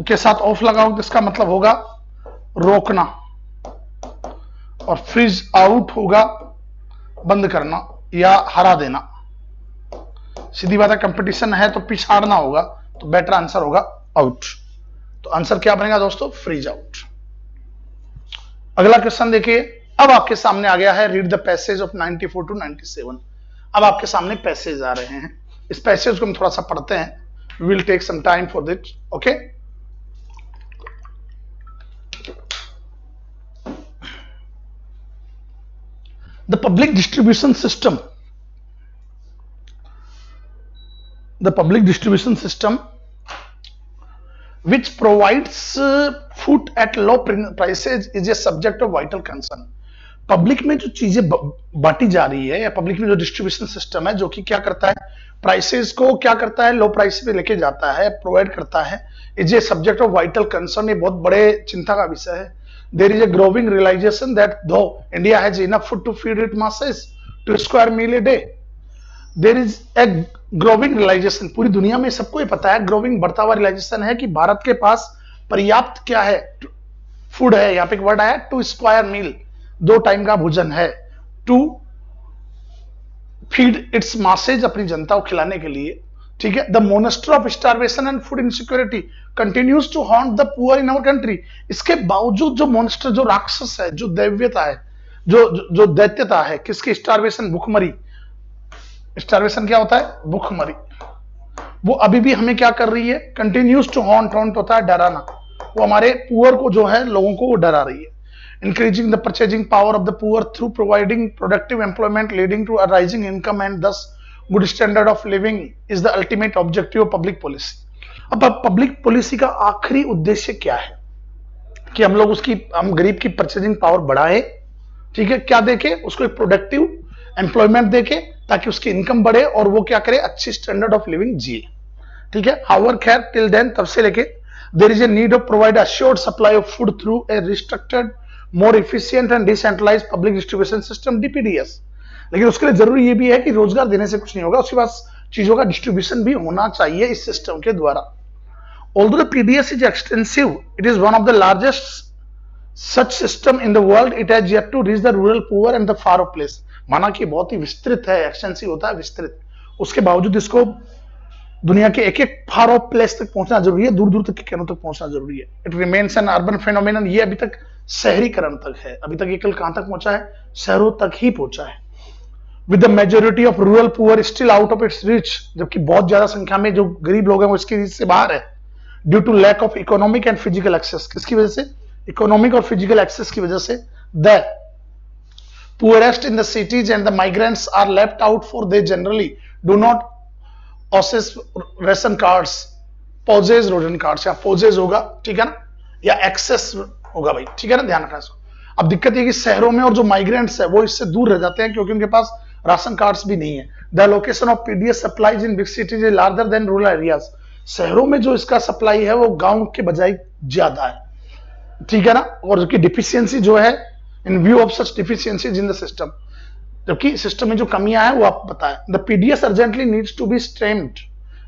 के साथ ऑफ लगाओ, तो इसका मतलब होगा रोकना, और फ्रीज आउट होगा बंद करना या हरा देना। सीधी बात है, कंपटीशन है तो पिछाड़ना होगा, तो बेटर आंसर होगा आउट। तो आंसर क्या बनेगा दोस्तों, फ्रीज आउट। अगला क्वेश्चन देखिए, अब आपके सामने आ गया है, read the passage of 94 to 97। अब आपके सामने पैसेज आ रहे हैं, इस पैसेज को हम थोड़ा सा पढ़ते हैं, will take some time for that, okay. The public distribution system, the public distribution system which provides food at low prices is a subject of vital concern। Public में जो चीजें बांटी जा रही है, या पब्लिक में जो डिस्ट्रीब्यूशन सिस्टम है, जो कि क्या करता है, प्राइसेस को क्या करता है, लो प्राइस पे लेके जाता है, प्रोवाइड करता है, is a subject of vital concern. ये बहुत बड़े चिंता का विषय है। There is a growing realisation that though India has enough food to feed it masses two square meal a day, there is a growing realisation, पूरी दुनिया में सबको ये पता है, ग्रोविंग बढ़ता हुआ रियलाइजेशन है कि भारत के पास पर्याप्त क्या है, फूड है। यहां पे एक वर्ड आया, टू स्क्वायर मील, 2 टाइम का भोजन है, टू फीड इट्स मासेज, अपनी जनता को खिलाने के लिए, ठीक है। The monster of starvation and food insecurity continues to haunt the poor in our country. इसके बावजूद जो मोनेस्टर, जो राक्षस है, जो दैव्यता है, जो दैत्यता है, किसकी, स्टारवेशन, भूखमरी। स्टारवेशन क्या होता है, भूखमरी, वो अभी भी हमें क्या कर रही है, कंटिन्यूज टू हॉन्ट, हॉन्ट होता है डराना, वो हमारे पुअर को जो है, लोगों को वो डरा रही है। Increasing the purchasing power of the poor through providing productive employment leading to a rising income and thus good standard of living is the ultimate objective of public policy. अब पब्लिक पॉलिसी का आखिरी उद्देश्य क्या है, कि हम लोग हम गरीब की परचेजिंग पावर बढ़ाए, ठीक है, क्या देके उसको एक प्रोडक्टिव एम्प्लॉयमेंट देके, ताकि उसकी इनकम बढ़े और वो क्या करे, अच्छी स्टैंडर्ड ऑफ लिविंग जिए, ठीक है। हाउएवर खैर टिल देन, तब से लेके, there is a need of provide assured supply of food through a restructured more efficient and decentralised public distribution system, DPDS. लेकिन उसके लिए जरूरी ये भी है कि रोजगार देने से कुछ नहीं होगा, उसके पास चीजों का डिस्ट्रीब्यूशन भी होना चाहिए इस सिस्टम के द्वारा। Although the PDS is extensive, it is one of the largest such system in the world. It has yet to reach the rural poor and the far off place। माना कि बहुत ही विस्तृत है, एक्सटेंसिव होता है विस्तृत, उसके बावजूद इसको दुनिया के एक एक फार ऑफ प्लेस तक पहुंचना जरूरी है, दूर दूर तक के कोनों तक पहुंचना जरूरी है। It remains N urban phenomenon, ये अभी तक शहरीकरण तक है, अभी तक ये कल कहां तक पहुंचा है, शहरों तक ही पहुंचा है। With the majority of rural poor still out of its reach, जबकि बहुत ज्यादा संख्या में जो गरीब लोग हैं वो इसकी रीच से बाहर है, due to lack of economic and physical access. किसकी वजह से, इकोनॉमिक और फिजिकल एक्सेस की वजह से। The poorest in the cities and the migrants are left out, for they generally do not possess ration cards, possess ration cards, या possess होगा, ठीक है ना, या access होगा भाई, ठीक है ना, ध्यान रखना इसको। अब दिक्कत ये कि शहरों में और जो माइग्रेंट्स है वो इससे दूर रह जाते हैं, क्योंकि उनके पास राशन कार्ड्स भी नहीं है। The location of PDS supplies in big cities is larger than rural areas. शहरों में जो इसका सप्लाई है वो गांव के बजाय ज्यादा है, ठीक है ना, और उसकी डिफिशियंसी जो है, in view of such deficiencies in the system, जबकि सिस्टम में जो कमियां हैं वो आपको पता है। The PDS urgently needs to be streamed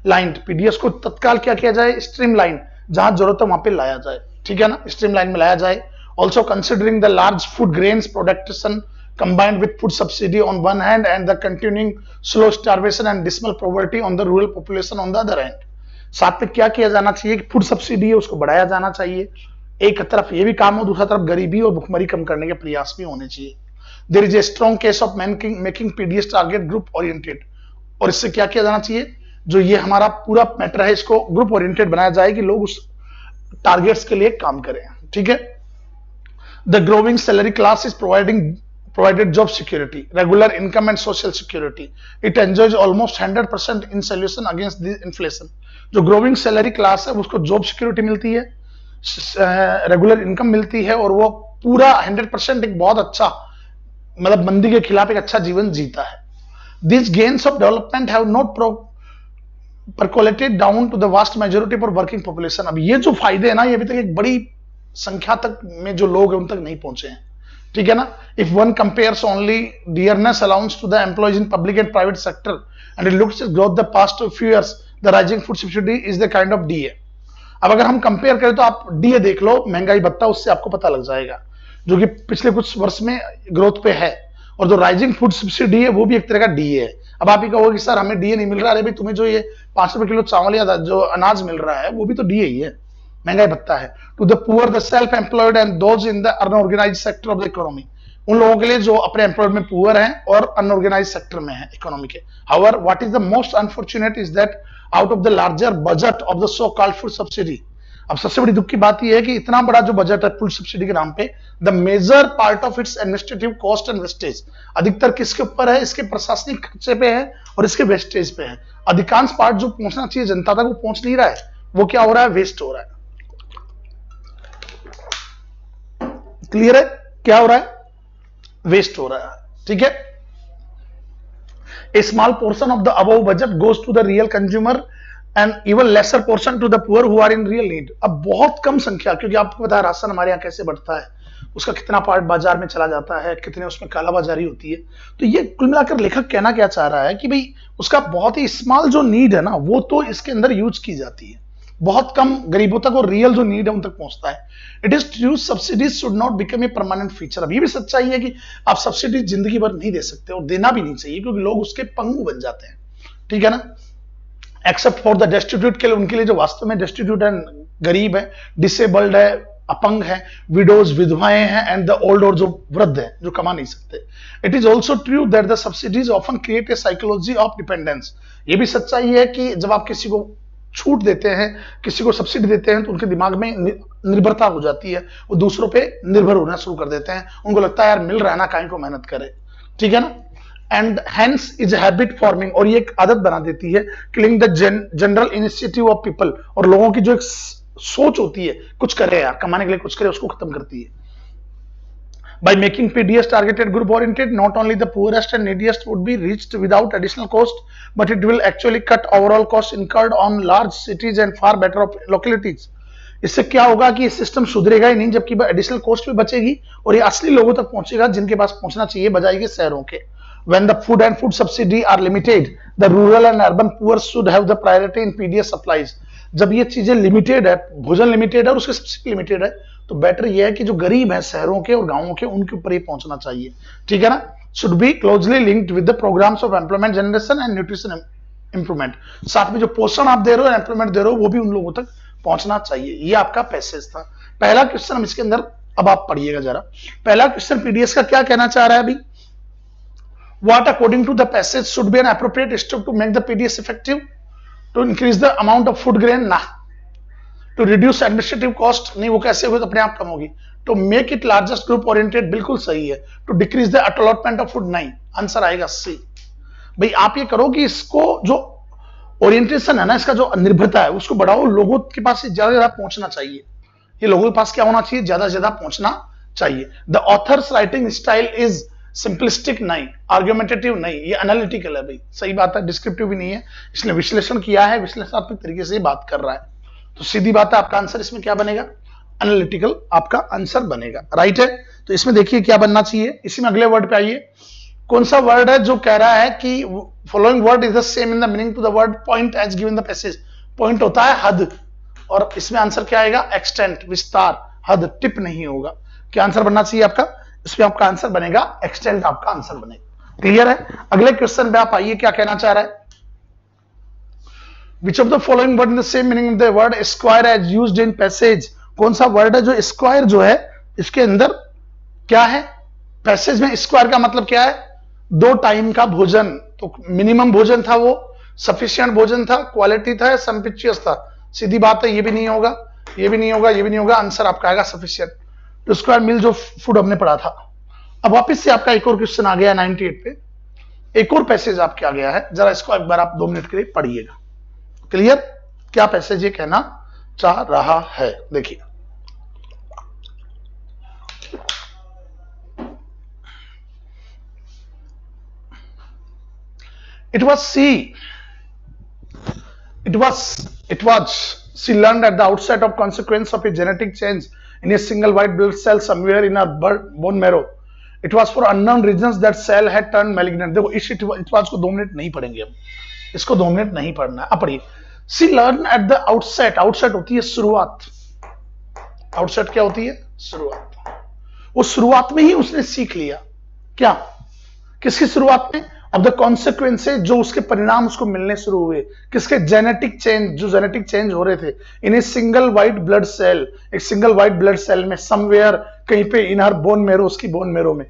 lined, PDS को तत्काल क्या किया जाए, स्ट्रीम लाइन, जहां जरूरत है वहां पे लाया जाए, ठीक है ना, स्ट्रीम लाइन में लाया जाए। Also considering the large food grains production combined with food subsidy on one hand and the continuing slow starvation and dismal poverty on the rural population on the other hand। साथ में क्या किया जाना चाहिए कि फूड सब्सिडी है उसको बढ़ाया जाना चाहिए, एक तरफ ये भी काम हो, दूसरा तरफ गरीबी और भुखमरी कम करने के प्रयास भी होने चाहिए। There is a strong case of making PDS target group oriented, और इससे क्या किया जाना चाहिए, जो ये हमारा पूरा मैटर है इसको ग्रुप ओरिएंटेड बनाया जाए कि लोग उस टारगेट्स के लिए काम करें, ठीक है। The growing salary class is provided job security, regular income and social security. It enjoys almost 100% in solution against the inflation। जो growing salary class है उसको job security मिलती है, रेगुलर इनकम मिलती है, और वो पूरा 100% एक बहुत अच्छा, मतलब मंदी के खिलाफ एक अच्छा जीवन जीता है। These gains of development have not percolated down to the vast majority for working population। अब ये जो फायदे है ना, ये अभी तक एक बड़ी संख्या तक में जो लोग हैं उन तक नहीं पहुंचे हैं, ठीक है ना। If one compares only dearness allowance to the employees in public and private sector and it looks growth the past few years, the rising food subsidy is the kind of DA. अब अगर हम compare करें तो आप DA देख लो, महंगाई भत्ता, उससे आपको पता लग जाएगा, जो कि पिछले कुछ वर्ष में ग्रोथ पे है, और जो राइजिंग फूड सब्सिडी है वो भी एक तरह का डीए है। अब आप ही कहोगे कि सर हमें डीए नहीं मिल रहा है, भाई तुम्हें जो ये 5 रुपए किलो चावल या जो अनाज मिल रहा है वो भी तो डीए ही है, महंगाई भत्ता है। To the poor, the self employed and those in the unorganised sector of the economy, उन लोगों के लिए जो अपने एम्प्लॉयड में पुअर हैं और अनऑर्गेनाइज सेक्टर में है इकोनॉमी के। However what is the most unfortunate is that out of the larger budget of the so called food subsidy, अब सबसे बड़ी दुख की बात यह है कि इतना बड़ा जो बजट है फूड सब्सिडी के नाम पे, the major part of its administrative cost and wastage, अधिकतर किसके ऊपर है, इसके प्रशासनिक खर्चे पे है और इसके वेस्टेज पे है। अधिकांश पार्ट जो पहुंचना चाहिए जनता तक वो पहुंच नहीं रहा है, वो क्या हो रहा है, वेस्ट हो रहा है। क्लियर है, क्या हो रहा है, वेस्ट हो रहा है, ठीक है। A small portion of the above budget goes to the real consumer and even lesser portion to the poor who are in real need। अब बहुत कम संख्या, क्योंकि आपको पता है राशन हमारे यहाँ कैसे बढ़ता है, उसका कितना पार्ट बाजार में चला जाता है, कितने उसमें कालाबाजारी होती है। तो ये कुल मिलाकर लेखक कहना क्या चाह रहा है कि भाई उसका बहुत ही स्मॉल जो नीड है ना, वो तो इसके अंदर यूज की जाती है, बहुत कम गरीबों तक और रियल जो नीड है उन तक पहुंचता है। It is true subsidies should not become a permanent feature. अब ये भी सच्चाई है कि आप सब्सिडी जिंदगी भर नहीं दे सकते और देना भी नहीं चाहिए, क्योंकि लोग उसके पंगु बन जाते हैं, ठीक है ना। एक्सेप्ट फॉर द डेस्टिट्यूट, के लिए उनके लिए जो वास्तव में डेस्टिट्यूट है, गरीब है, डिसेबल्ड है, अपंग है, विडोज विधवाएं हैं, एंड द ओल्ड और जो वृद्ध है जो कमा नहीं सकते। It is also true that the subsidies often create a psychology of dependence. ये भी सच्चाई है कि जब आप किसी को छूट देते हैं, किसी को सब्सिडी देते हैं, तो उनके दिमाग में निर्भरता हो जाती है, वो दूसरों पे निर्भर होना शुरू कर देते हैं, उनको लगता है यार मिल रहा है ना, काहे को मेहनत करे, ठीक है ना। And hence is habit forming, और ये एक आदत बना देती है, killing the general initiative of people, और लोगों की जो एक सोच होती है कुछ करे यार, कमाने के लिए कुछ करे, उसको खत्म करती है। By making PDS targeted group oriented, not only the poorest and neediest would be reached without additional cost, but it will actually cut overall costs incurred on large cities and far better off localities। इससे क्या होगा कि ये system सुधरेगा ही नहीं, जबकि additional cost भी बचेगी और ये असली लोगों तक पहुंचेगा जिनके पास पहुंचना चाहिए, बजाय के शहरों के। When the food and food subsidy are limited, the rural and urban poor should have the priority in PDS supplies। जब ये चीजें लिमिटेड है, भोजन लिमिटेड है और उसकी सब्सिडी लिमिटेड है, तो बेटर ये है कि जो गरीब है शहरों के और गांवों के, उनके ऊपर ये पहुंचना चाहिए, ठीक है ना। Should be closely linked with the programmes of employment generation and nutrition improvement. साथ में जो पोषण आप दे रहे हो, एम्प्लॉयमेंट दे रहे हो, वो भी उन लोगों तक पहुंचना चाहिए। ये आपका पैसेज था। पहला क्वेश्चन हम इसके अंदर अब आप पढ़िएगा जरा। पहला क्वेश्चन पीडीएस का क्या कहना चाह रहा है अभी, what according to the passage should be an appropriate step to make the PDS effective, to increase the amount of food grain, ना, to reduce administrative cost, नहीं, वो कैसे होगी, तो अपने आप कम होगी, to make it largest group oriented, बिल्कुल सही है, to decrease the allotment of food, नहीं, आंसर आएगा सी। भाई आप ये करो कि इसको जो ओरिएंटेशन है ना, इसका जो निर्भरता है उसको बढ़ाओ, लोगों के पास ज्यादा ज्यादा पहुंचना चाहिए, ये लोगों के पास क्या होना चाहिए, ज्यादा ज्यादा पहुंचना चाहिए। The author's writing style is simplistic, नहीं, आर्ग्यूमेंटेटिव नहीं, ये एनालिटिकल है भाई, सही बात है, डिस्क्रिप्टिव भी नहीं है, इसने विश्लेषण किया है, विश्लेषणात्मक तरीके से बात कर रहा है, तो सीधी बात है आपका आंसर इसमें क्या बनेगा, एनालिटिकल आपका आंसर बनेगा, राइट है। तो इसमें देखिए क्या बनना चाहिए, इसी में अगले वर्ड पे आइए, कौन सा वर्ड है जो कह रहा है कि following word is the same in the meaning to the word point as given the passage. Point होता है हद, और इसमें आंसर क्या आएगा, एक्सटेंट, विस्तार, हद, टिप नहीं होगा। क्या आंसर बनना चाहिए आपका, इसमें आपका आंसर बनेगा एक्सटेंट, आपका आंसर बनेगा, क्लियर है। अगले क्वेश्चन पे आप आइए, क्या कहना चाह रहा है, which of the following word in the same meaning the word square as used in passage. कौन सा वर्ड है जो स्क्वायर जो है इसके अंदर क्या है, पैसेज में स्क्वायर का मतलब क्या है, 2 टाइम का भोजन, तो मिनिमम भोजन था वो, सफिशिएंट भोजन था, क्वालिटी था, सम्पिचियस था, सीधी बात है, ये भी नहीं होगा, ये भी नहीं होगा, ये भी नहीं होगा, आंसर आपका आएगा सफिशिएंट। तो स्क्वायर मील जो फूड हमने पढ़ा था। अब वापस से आपका एक और क्वेश्चन आ गया 98 पे, एक और पैसेज आपके आ गया है, जरा इसको एक बार आप 2 मिनट के लिए पढ़िएगा, क्लियर, क्या पैसेज ये कहना चाह रहा है, देखिए। It was she learned at the outset of consequence of a genetic change in a single white blood cell somewhere in her bone marrow. It was for unknown reasons that cell had turned malignant। देखो इस it was को 2 minute नहीं पढ़ेंगे हम, इसको 2 minute नहीं पढ़ना है। अब पढ़िए, she learned at the outset, outset होती है शुरुआत, आउटसेट क्या होती है, शुरुआत, वो शुरुआत में ही उसने सीख लिया, क्या, किसकी शुरुआत में, अब द कॉन्सिक्वेंसेज, जो उसके परिणाम उसको मिलने शुरू हुए, किसके, जेनेटिक चेंज, जो जेनेटिक चेंज हो रहे थे in a single white blood cell, एक सिंगल व्हाइट ब्लड सेल में, समवेयर कहीं पे इन हर बोन मेरो, उसकी बोन मेरो में।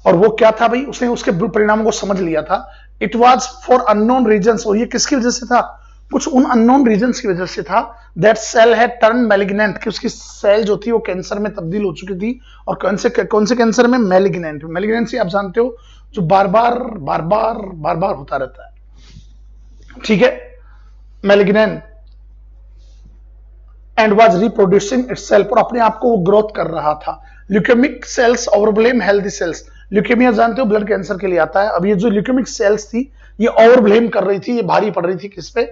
और वो क्या था भाई, उसने उसके परिणामों को समझ लिया था। It was for unknown reasons, और ये किसकी वजह से था, कुछ उन अननोन रीजन्स की वजह से था। That cell had turn malignant, कि उसकी सेल जो थी वो कैंसर में तब्दील हो चुकी थी। और कौन से कैंसर में, मैलिग्नेंट। मैलिग्नेंसी आप जानते हो, जो बार बार होता रहता है, ठीक है, malignant, and was reproducing itself, और अपने आप को वो ग्रोथ कर रहा था। Leukaemic cells overwhelm healthy cells, leukaemia जानते हो ब्लड कैंसर के लिए आता है। अब ये जो ल्यूकेमिक सेल्स थी ये ओवरब्लेम कर रही थी, ये भारी पड़ रही थी किस पे,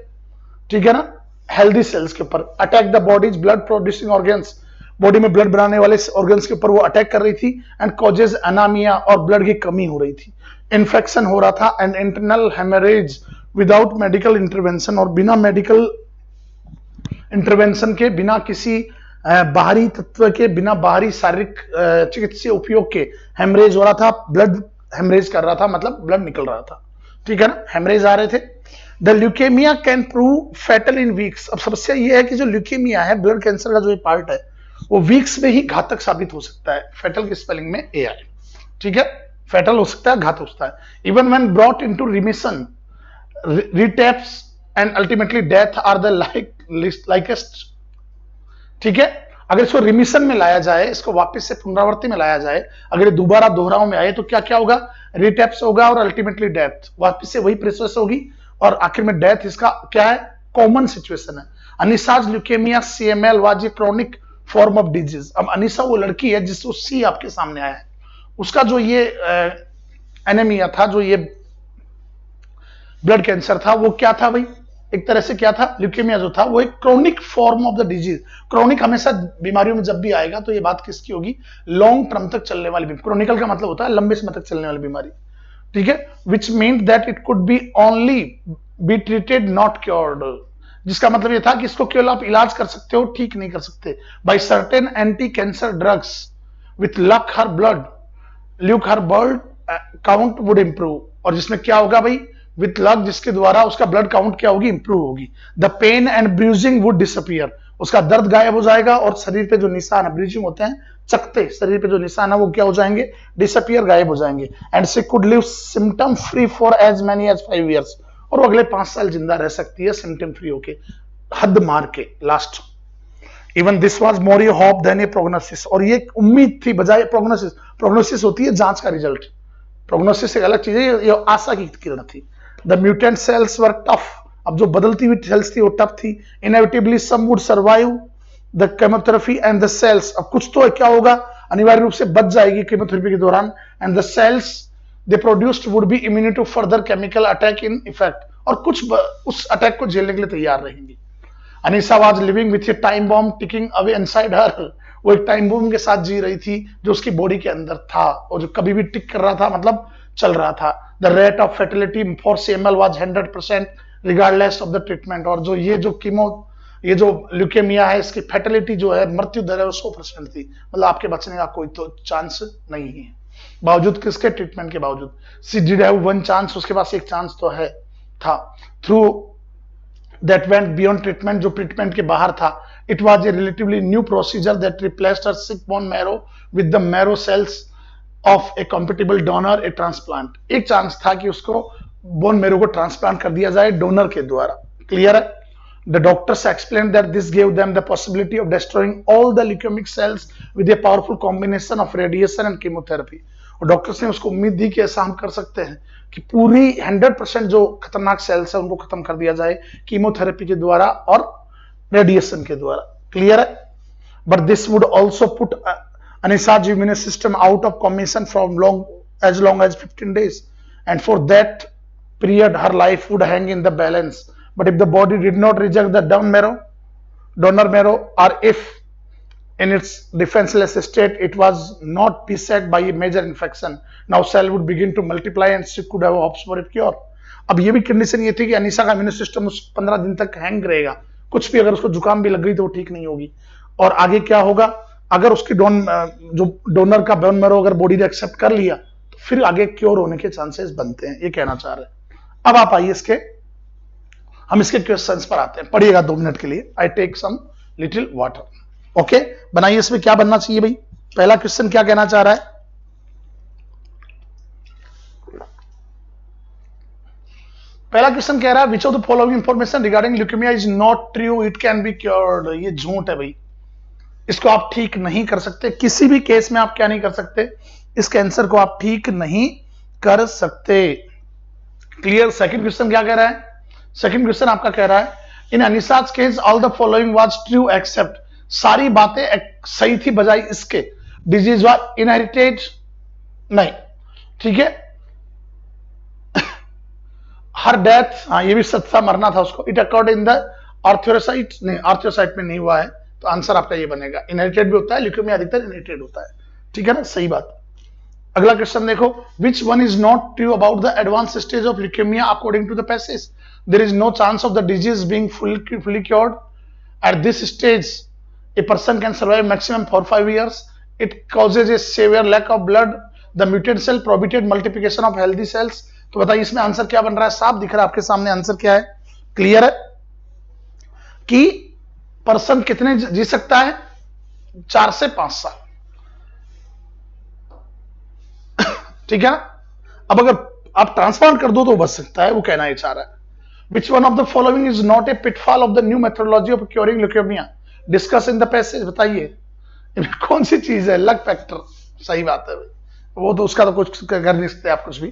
ठीक है ना, हेल्दी सेल्स के ऊपर। Attack the bodies blood producing organs, body में ब्लड बनाने वाले ऑर्गन्स के ऊपर वो अटैक कर रही थी। एंड कॉजेज एनामिया, और ब्लड की कमी हो रही थी, इन्फेक्शन हो रहा था, and internal haemorrhage without medical intervention, और बिना मेडिकल इंटरवेंशन के, बिना किसी बाहरी तत्व के, बिना बाहरी शारीरिक चिकित्सीय उपयोग के हेमरेज हो रहा था, ब्लड हेमरेज कर रहा था, मतलब ब्लड निकल रहा था, ठीक है ना, हेमरेज आ रहे थे। The leukaemia can prove fatal in weeks. अब समस्या ये है कि जो ल्यूकेमिया है, ब्लड कैंसर का जो ये पार्ट है, वो वीक्स में ही घातक साबित हो सकता है। फैटल की स्पेलिंग में ए आई, ठीक है, फैटल हो सकता है, घातक हो सकता है। Even when brought into remission, relapse and ultimately death are the likeliest, ठीक है। अगर इसको रिमिशन में लाया जाए, इसको वापस से पुनरावृत्ति में लाया जाए, अगर ये दोबारा दोहराव में आए तो क्या क्या होगा, रिटेप्स होगा और अल्टीमेटली डेथ, वापस से वही प्रोसेस होगी और आखिर में डेथ। इसका क्या है, कॉमन सिचुएशन है। Anisa's leukaemia CML was a chronic form of disease. अब अनिसा वो लड़की है जिसको सी आपके सामने आया है, उसका जो ये एनीमिया था, जो ये ब्लड कैंसर था, वो क्या था भाई, एक तरह से क्या था, ल्यूकेमिया जो था वो एक chronic form of the disease. Chronic हमेशा बीमारियों में जब भी आएगा तो ये बात किसकी होगी, लॉन्ग टर्म तक चलने वाली बीमारी। क्रोनिकल का मतलब होता है लंबे समय तक चलने वाली बीमारी, ठीक है। Which mean that it could be only be treated not cured, जिसका मतलब ये था कि इसको केवल आप इलाज कर सकते हो, ठीक नहीं कर सकते, by certain anti cancer drugs. With luck her blood count would improve, और जिसमें क्या होगा भाई, विथ लक, जिसके द्वारा उसका ब्लड काउंट क्या होगी, इंप्रूव होगी। The pain and bruising would disappear, उसका दर्द गायब हो जाएगा, और शरीर पे जो निशान, ब्रीजिंग होते हैं चकते, शरीर पे जो निशान है वो क्या हो जाएंगे, डिसअपियर, गायब हो जाएंगे। And she could live symptom free for as many as 5 years, और वो अगले 5 साल जिंदा रह सकती है सिम्टम फ्री होके, हद मार के last. Even this was more a hope than a prognosis, और ये उम्मीद थी बजाय प्रोग्नोसिस। प्रोग्नोसिस होती है जांच का रिजल्ट, प्रोग्नोसिस एक अलग चीज है, ये आशा की किरण थी। The mutant sales were tough, अब जो बदलती हुई सेल्स थी वो टफ थी। Inevitably some would survive the chemotherapy and the sales, अब कुछ तो क्या होगा, अनिवार्य रूप से बच जाएगी केमोथेरेपी के दौरान। And the cells they produced would be immune to further chemical attack in effect, और कुछ उस अटैक को झेलने के लिए तैयार रहेंगी। Anisa was living with a time bomb ticking away inside her, वो एक टाइम बॉम्ब के साथ जी रही थी जो उसकी बॉडी के अंदर था, और जो कभी भी टिक कर रहा था, मतलब चल रहा था। The rate of fertility for CML was 100% regardless of the treatment, और जो ये जो ल्यूकेमिया है, इसकी फर्टिलिटी जो है, मृत्यु दर है, वो 100% थी, मतलब आपके बचने का कोई तो चांस नहीं है, बावजूद किसके, ट्रीटमेंट के बावजूद। She did have one chance, उसके पास एक चांस तो है था। Through that went beyond treatment, जो ट्रीटमेंट के बाहर था। It was a relatively new procedure that replaced her sick bone marrow with the marrow cells of a compatible donor, a transplant. एक चांस था कि उसको बोन मैरो को transplant कर दिया जाए डोनर के द्वारा, क्लियर है। The doctors explained that this gave them the possibility of destroying all the leukemic cells with a powerful combination of radiation and chemotherapy. और डॉक्टर्स ने उसको उम्मीद दी कि ऐसा हम कर सकते हैं कि पूरी 100% जो खतरनाक सेल्स है उनको खत्म कर दिया जाए कीमोथेरेपी के द्वारा और रेडिएशन के द्वारा, क्लियर है। But this would also put Anisa's immune system out of commission from long as 15 days, and for that period her life would hang in the balance. But if the body did not reject the donor marrow, or if in its defenseless state it was not beset by a major infection, now cell would begin to multiply and she could have hopes for a cure. अब ये भी condition ये थी कि अनीसा का immune system उस 15 दिन तक हैंग रहेगा, कुछ भी अगर उसको जुकाम भी लग गई तो वो ठीक नहीं होगी। और आगे क्या होगा, अगर उसकी जो डोनर का बोन मैरो अगर बॉडी ने एक्सेप्ट कर लिया तो फिर आगे क्योर होने के चांसेस बनते हैं, ये कहना चाह रहे हैं। अब आप आइए हम इसके क्वेश्चंस पर आते हैं। पढ़िएगा 2 मिनट के लिए। I take some little water. Okay, बनाइए। इसमें क्या बनना चाहिए भाई? पहला क्वेश्चन क्या कहना चाह रहा है? पहला क्वेश्चन कह रहा है which of the following information regarding leukaemia is not true, it can be cured. ये झूठ है भाई, इसको आप ठीक नहीं कर सकते। किसी भी केस में आप क्या नहीं कर सकते? इस कैंसर को आप ठीक नहीं कर सकते। क्लियर? सेकंड क्वेश्चन क्या कह रहा है? सेकंड क्वेश्चन आपका कह रहा है in Anisha's case all the following was true except, सारी बातें सही थी बजाय इसके डिजीज वाज इनहेरिटेड नहीं। ठीक है, हर डेथ, हाँ ये भी सच था, मरना था उसको। इट अकॉर्ड इन द आर्थ्योसाइट, नहीं आर्थ्योसाइट में नहीं हुआ है, तो आंसर आपका ये बनेगा। इनहेरिटेड भी होता है, ल्यूकेमिया अधिकतर इनहेरिटेड होता है। ठीक है ना, सही बात। अगला क्वेश्चन देखो, which one is not true about the advance stage of leukaemia according to the passage? There is no chance of the disease being fully cured at this stage. A person can survive maximum for 5 years. It causes a severe lack of blood. The mutant cell prohibited multiplication of healthy cells. तो बताइए इसमें answer क्या बन रहा है? साफ दिख रहा है आपके सामने आंसर क्या है? क्लियर है कि पर्सन कितने जी सकता है? 4 से 5 साल। ठीक है ना? अब अगर आप ट्रांसप्लांट कर दो तो बच सकता है, वो कहना ही चाह रहा है। Which one of the following is not a pitfall of the new methodology of curing leukemia? Discuss in the passage. बताइए कौन सी चीज है? Luck factor. सही बात है भाई, वो तो उसका तो कुछ कर नहीं सकते आप कुछ भी।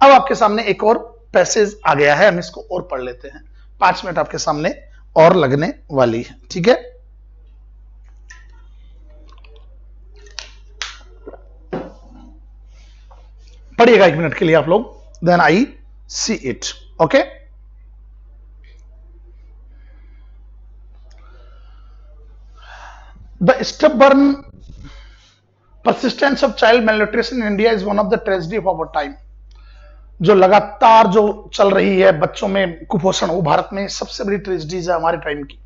अब आपके सामने एक और पैसेज आ गया है, हम इसको और पढ़ लेते हैं। 5 मिनट आपके सामने और लगने वाली है। ठीक है, पढ़िएगा 1 मिनट के लिए आप लोग, then I see it. Okay, The stubborn persistence of child malnutrition in India is one of the tragedy of our time. जो लगातार जो चल रही है बच्चों में कुपोषण, वो भारत में सबसे बड़ी ट्रेजेडीज है हमारे टाइम की।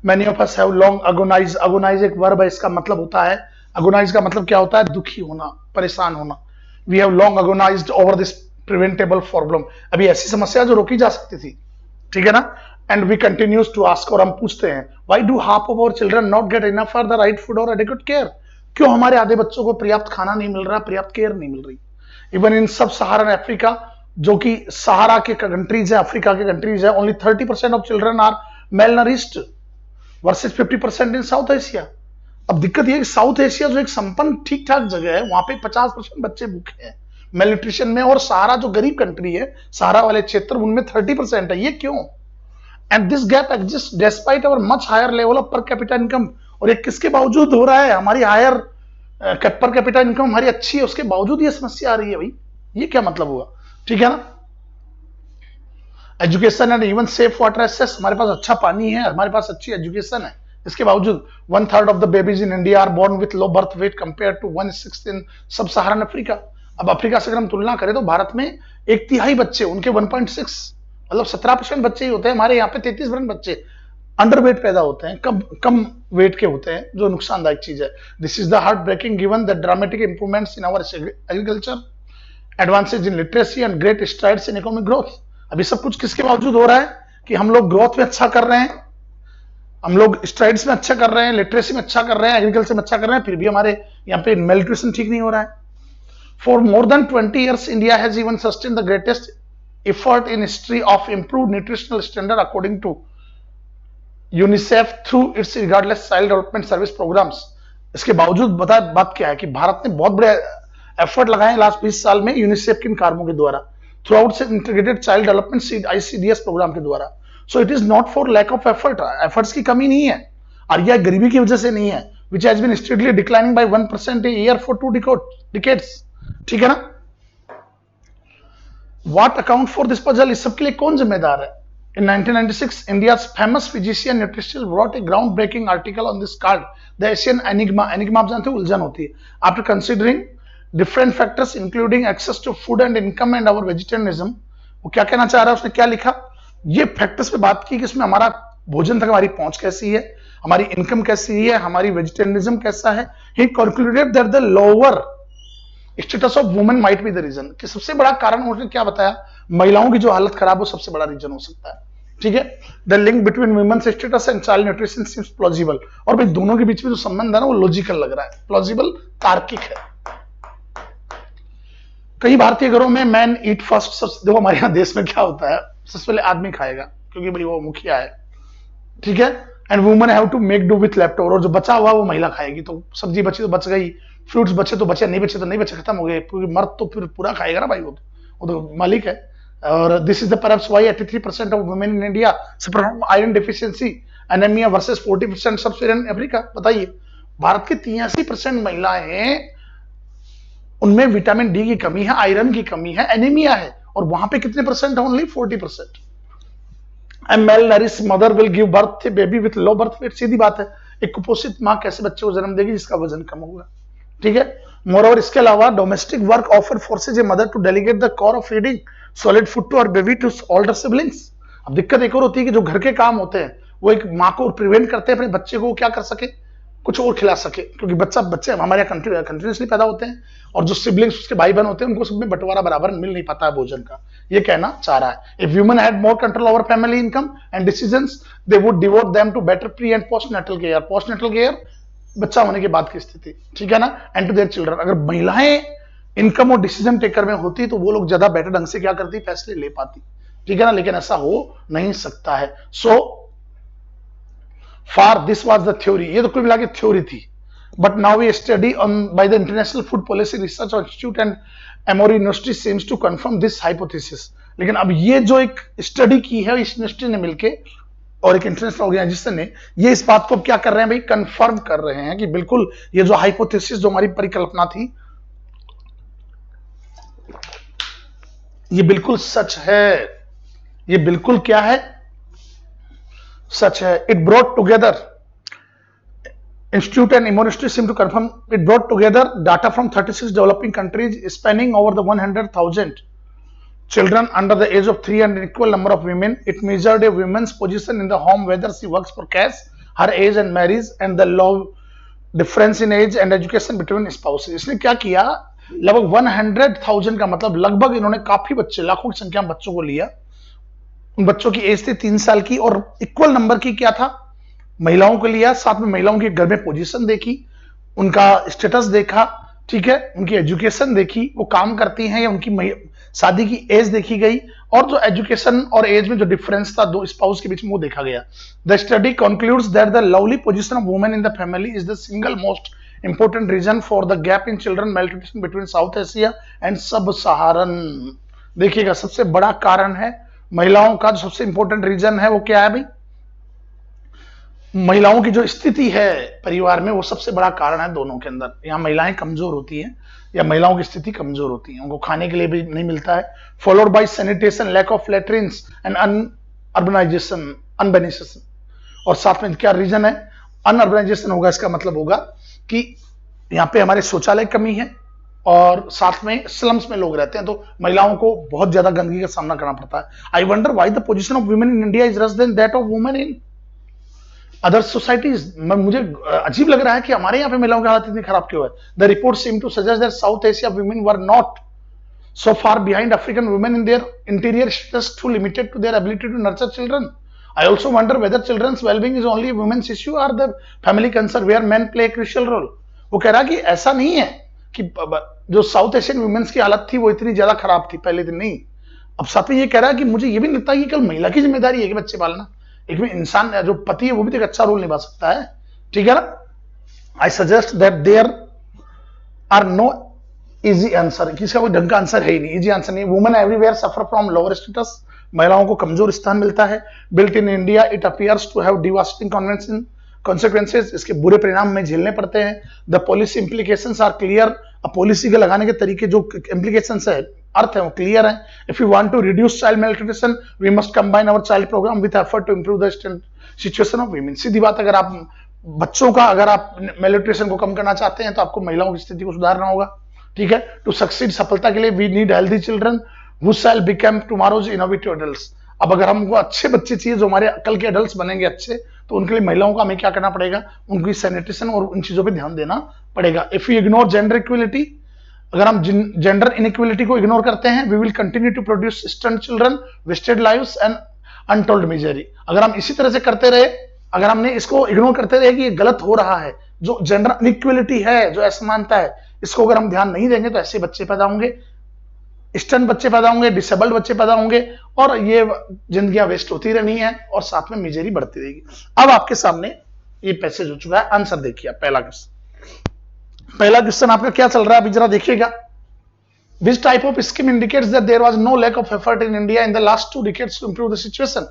Many of us have long agonized. Agonize एक वर्ब है, इसका मतलब होता है, agonize का मतलब क्या होता है? दुखी होना, परेशान होना। We have long agonized over this preventable problem. अभी ऐसी समस्या जो रोकी जा सकती थी। ठीक है ना? And we continues to ask, और हम पूछते हैं, why do half of our children not get enough for the right food or adequate care? क्यों हमारे आधे बच्चों को पर्याप्त खाना नहीं मिल रहा, पर्याप्त केयर नहीं मिल रही? Even in sub Saharan Africa, जो कि सहारा के कंट्रीज है, अफ्रीका के कंट्रीज है, only 30% of children are malnourished versus 50% in South Asia. अब दिक्कत यह है कि साउथ एशिया जो एक संपन्न ठीक ठाक जगह है, वहां पे 50% बच्चे भूखे हैं मेलन्यूट्रिशन में, और सहारा जो गरीब कंट्री है, सहारा वाले क्षेत्र, उनमें 30% है। ये क्यों? And this gap exists despite our much higher level of per capita income. और ये किसके बावजूद हो रहा है? हमारी हायर पर कैपिटा इनकम हमारी अच्छी है, उसके बावजूद ये समस्या आ रही है भाई। ये क्या मतलब हुआ? ठीक है ना? Education and even safe water access, हमारे पास अच्छा पानी है, हमारे पास अच्छी एजुकेशन है, इसके बावजूद 1/3 of the babies in India are born with low birth weight compare to 1/6 in sub Saharan Africa. अब अफ्रीका से अगर हम तुलना करें तो भारत में 1/3 बच्चे, उनके 1.6, मतलब 17% बच्चे ही होते हैं। हमारे यहाँ पे 33% बच्चे अंडर वेट पैदा होते हैं, कम वेट के होते हैं, जो नुकसानदायक चीज है। This is the heart breaking given the dramatic improvements in our agriculture, advances in literacy and great strides in economic growth. अभी सब कुछ किसके बावजूद हो रहा है? कि हम लोग ग्रोथ में अच्छा कर रहे हैं, हम लोग स्ट्राइड्स में अच्छा कर रहे हैं, लिटरेसी में अच्छा कर रहे हैं, एग्रीकल्चर में अच्छा कर रहे हैं, फिर भी हमारे यहाँ पे मेलन्यूट्रिशन ठीक नहीं हो रहा है। For more than 20 years India has even sustain the greatest effort in history of improved nutritional standard according to UNICEF through its regardless child development service programs। इसके बावजूद बता बात क्या है कि भारत ने बहुत बड़े एफर्ट लगाए लास्ट 20 साल में यूनिसेफ के कार्यों के द्वारा, थ्रू आउट से integrated child development ICDS programme के द्वारा। So it is not for lack of effort, efforts की कमी नहीं है, और यह गरीबी की वजह से नहीं है, which has been steadily declining by 1% a year for 2 decades। ठीक है ना? What account for this puzzle? इस सबके लिए कौन जिम्मेदार है? In 1996, India's famous physician nutritionist wrote a groundbreaking article on this called the Asian enigma. Enigma आप जानते हो, उलझन होती है। After considering different factors including access to food and income and our vegetarianism, वो क्या कहना चाह रहा है? उसने क्या लिखा? ये फैक्टर्स पे बात की कि इसमें हमारा भोजन तक हमारी पहुंच कैसी है, हमारी इनकम कैसी है, हमारी वेजिटेरियनिज्म कैसा है। He concluded that the lower status of women might be the reason, कि सबसे बड़ा कारण उन्होंने क्या बताया, महिलाओं की जो हालत खराब हो सबसे बड़ा रीजन हो सकता है। ठीक है, the link between women's status and child nutrition seems plausible, और भाई दोनों के बीच में जो संबंध है ना वो लॉजिकल लग रहा है, प्लॉजिबल तार्किक है। कई भारतीय घरों में मैन ईट फर्स्ट, सबसे देखो हमारे यहाँ देश में क्या होता है, सबसे पहले आदमी खाएगा क्योंकि भाई वो मुखिया है, ठीक है, and women have to make do with left over, और जो बचा हुआ वो महिला खाएगी, तो सब्जी बची तो बच गई, फ्रूट्स बचे तो बचे, नहीं बचे तो नहीं बचे, खत्म हो गए, क्योंकि मर्द तो फिर पूरा खाएगा ना भाई, वो तो मालिक है। और this is the perhaps why 83% of women in India suffer from iron deficiency anaemia versus 40% सब साहारा अफ्रीका। बताइए, भारत की 83% महिलाएं, उनमें विटामिन डी की कमी है, आयरन की कमी है, एनीमिया है, और वहां पे कितने परसेंट है, only 40%। A malnourished mother will give birth to baby with low birth weight, सीधी बात है, एक कुपोषित मां कैसे बच्चे को जन्म देगी जिसका वजन कम होगा, ठीक है। मोरओवर, इसके अलावा domestic work offer forces a mother to delegate the core of feeding solid food to her baby to older siblings. अब दिक्कत एक और होती है कि जो घर के काम होते हैं वो एक माँ को प्रिवेंट करते हैं अपने बच्चे को क्या कर सके, कुछ और खिला सके, क्योंकि बच्चे हमारे यहाँ कंटिन्यूसली पैदा होते हैं, और जो सिबलिंग्स उसके भाई बहन होते हैं उनको सब में बंटवारा बराबर मिल नहीं पाता है भोजन का, ये कहना चाह रहा है। If human had more control over family income and decisions, they would devote them to better pre and postnatal care, postnatal care बच्चा होने के बाद की स्थिति, ठीक है ना, एंड टू देयर चिल्ड्रन। अगर महिलाएं इनकम और डिसीजन टेकर में होती तो वो लोग ज्यादा बेटर ढंग से क्या करती, फैसले ले पाती, ठीक है ना, लेकिन ऐसा हो नहीं सकता है। So far this was the theory, ये तो कुल मिला के थ्योरी थी, but now we study on by the International Food Policy Research Institute and Emory University seems to confirm this hypothesis. लेकिन अब ये जो एक स्टडी की है इस यूनिवर्सिटी ने मिलके और एक इंटरनेशनल ऑर्गेनाइजेशन ने, ये इस बात को क्या कर रहे हैं भाई, कंफर्म कर रहे हैं कि बिल्कुल ये जो हाइपोथेसिस, जो हमारी परिकल्पना थी, ये बिल्कुल सच है, ये बिल्कुल क्या है, सच है। It brought together Institute and Immunology seem to confirm it brought together data from 36 developing countries spanning over the 100,000 children under the age of 3 and an equal number of women. It measured a woman's position in the home, whether she works for cash, her age and marries, and the low difference in age and education between spouses. इसने क्या किया, लगभग 100,000 का मतलब लगभग इन्होंने काफी बच्चे, लाखों की संख्या में बच्चों को लिया, उन बच्चों की एज थी 3 साल की, और इक्वल नंबर की क्या था, महिलाओं को लिया, साथ में महिलाओं की घर में पोजीशन देखी, उनका स्टेटस देखा, ठीक है, उनकी एजुकेशन देखी, वो काम करती हैं या उनकी शादी की एज देखी गई, और जो एजुकेशन और एज में जो डिफरेंस था दो स्पाउस के बीच में वो देखा गया। The study concludes that the lovely position of women in the family is the single most important reason for the gap in children malnutrition between South Asia and sub Saharan. देखिएगा, सबसे बड़ा कारण है महिलाओं का, जो सबसे इंपॉर्टेंट रीजन है वो क्या है भाई, महिलाओं की जो स्थिति है परिवार में, वो सबसे बड़ा कारण है दोनों के अंदर। यहाँ महिलाएं कमजोर होती हैं या महिलाओं की स्थिति कमजोर होती है, उनको खाने के लिए भी नहीं मिलता है, followed by sanitation, lack of latrines and unurbanisation, अनबेनिसेशन, और साथ में क्या रीजन है, अनअर्बनाइजेशन होगा, इसका मतलब होगा कि यहाँ पे हमारे शौचालय कमी है, और साथ में स्लम्स में लोग रहते हैं, तो महिलाओं को बहुत ज्यादा गंदगी का सामना करना पड़ता है। I wonder why the position of women in India is worse than that of women in other societies. मुझे अजीब लग रहा है कि हमारे यहाँ पे महिलाओं की हालत इतनी खराब क्यों है। The report seem to suggest that South Asia women were not so far behind African women in their interior status too limited to their ability to nurture children. I also wonder whether children's well-being is only a women's issue or the family concern where men play a crucial role. वो कह रहा कि ऐसा नहीं है कि जो south Asian women's की हालत थी वो इतनी ज्यादा खराब थी पहले दिन, नहीं। अब साथ में ये कह रहा है कि मुझे ये भी लगता है कि कल महिला की जिम्मेदारी है कि बच्चे पालना, एक में इंसान जो पति है वो भी तो एक अच्छा रोल निभा सकता है, ठीक है ना। I suggest that there are no easy answer, किसका कोई ढंग का आंसर है ही नहीं, इजी आंसर नहीं। Women everywhere suffer from lower status, महिलाओं को कमजोर स्थान मिलता है। Built in India it appears to have devastating consequences, इसके बुरे परिणाम में झेलने पड़ते हैं। The policy implications are clear, policy के लगाने के तरीके जो इंप्लीकेशंस है, अर्थ है, वो क्लियर है। If you want to reduce child malnutrition we must combine our child programme with effort to improve the situation of women. सीधी बात, अगर आप बच्चों का, अगर आप मेलन्यूट्रिशन को कम करना चाहते हैं तो आपको महिलाओं की स्थिति को सुधारना होगा, ठीक है। टू सक्सीड, सफलता के लिए we need healthy children who shall become tomorrow's innovative adults. अब अगर हमको अच्छे बच्चे चाहिए जो हमारे कल के एडल्ट्स बनेंगे अच्छे, तो उनके लिए महिलाओं का हमें क्या करना पड़ेगा, उनकी सैनिटेशन और उन चीजों पे ध्यान देना पड़ेगा। If you ignore gender equality अगर हम जेंडर इनइक्वलिटी को इग्नोर करते हैं, we will continue to produce stunt children, wasted lives and untold misery. अगर हम इसी तरह से करते रहे, अगर हमने इसको इग्नोर करते रहे कि ये गलत हो रहा है, जो जेंडर इनइक्वलिटी है, जो असमानता है, इसको अगर हम ध्यान नहीं देंगे तो ऐसे बच्चे पैदा होंगे, स्टंट बच्चे पैदा होंगे, डिसेबल्ड बच्चे पैदा होंगे, और ये जिंदगियां वेस्ट होती रहनी है और साथ में मिजरी बढ़ती रहेगी। अब आपके सामने ये पैसेज हो चुका है, आंसर देखिए आप। पहला क्वेश्चन आपका क्या चल रहा है अभी जरा देखिएगा। Which type of scheme indicates that there was no lack of effort in India in the last 2 decades to improve the situation?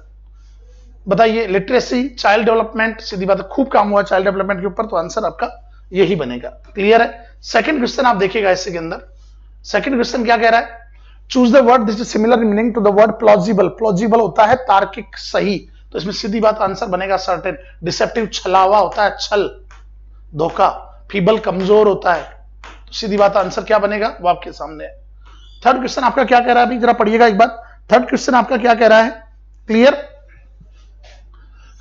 बताइए, लिटरेसी, चाइल्ड डेवलपमेंट, सीधी बात है खूब काम हुआ चाइल्ड डेवलपमेंट के ऊपर, तो आंसर आपका यही बनेगा। क्लियर है। सेकंड क्वेश्चन आप देखिएगा इसके के अंदर। सेकंड क्वेश्चन क्या कह रहा है, choose the word this is similar in meaning to the word plausible. Plausible होता है तार्किक, सही, तो इसमें सीधी बात आंसर बनेगा सर्टेन। डिसेप्टिव, छलावा होता है, छल, धोखा। फीबल, कमजोर होता है, तो सीधी बात आंसर क्या बनेगा वो आपके सामने है। थर्ड क्वेश्चन आपका क्या कह रहा है अभी जरा पढ़िएगा एक बार। थर्ड क्वेश्चन आपका क्या कह रहा है, clear.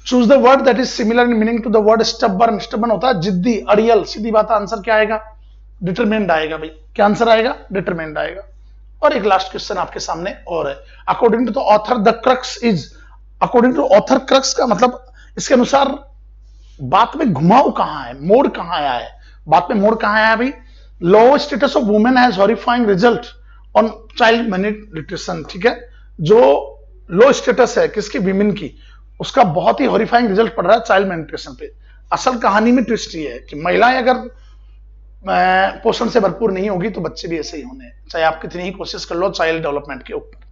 Choose the word that is similar in meaning to the word stubborn. Stubborn होता है जिद्दी, अड़ियल, सीधी बात आंसर क्या आएगा, डिटरमिन्ड आएगा भाई। क्या आंसर आएगा, डिटरमिन्ड आएगा। और एक लास्ट क्वेश्चन आपके सामने और है, according to the author the crux is. According to author, crux का मतलब इसके अनुसार बात में घुमाव कहां है, मोड़ कहां आया है, बात में मोड़ कहां आया है भाई। लो status of women has horrifying result on child nutrition. ठीक है, जो लो स्टेटस है किसकी, विमेन की, उसका बहुत ही हॉरिफाइंग रिजल्ट पड़ रहा है चाइल्ड न्यूट्रिशन पे। असल कहानी में ट्विस्ट ये है कि महिलाएं अगर पोषण से भरपूर नहीं होगी तो बच्चे भी ऐसे ही होने, चाहे आप कितनी ही कोशिश कर लो चाइल्ड डेवलपमेंट के ऊपर।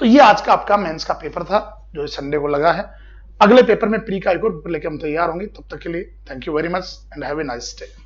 तो ये आज का आपका मेंस का पेपर था जो संडे को लगा है। अगले पेपर में प्री का एक और पेपर लेकर हम तैयार होंगे। तब तक के लिए thank you very much and have a nice day.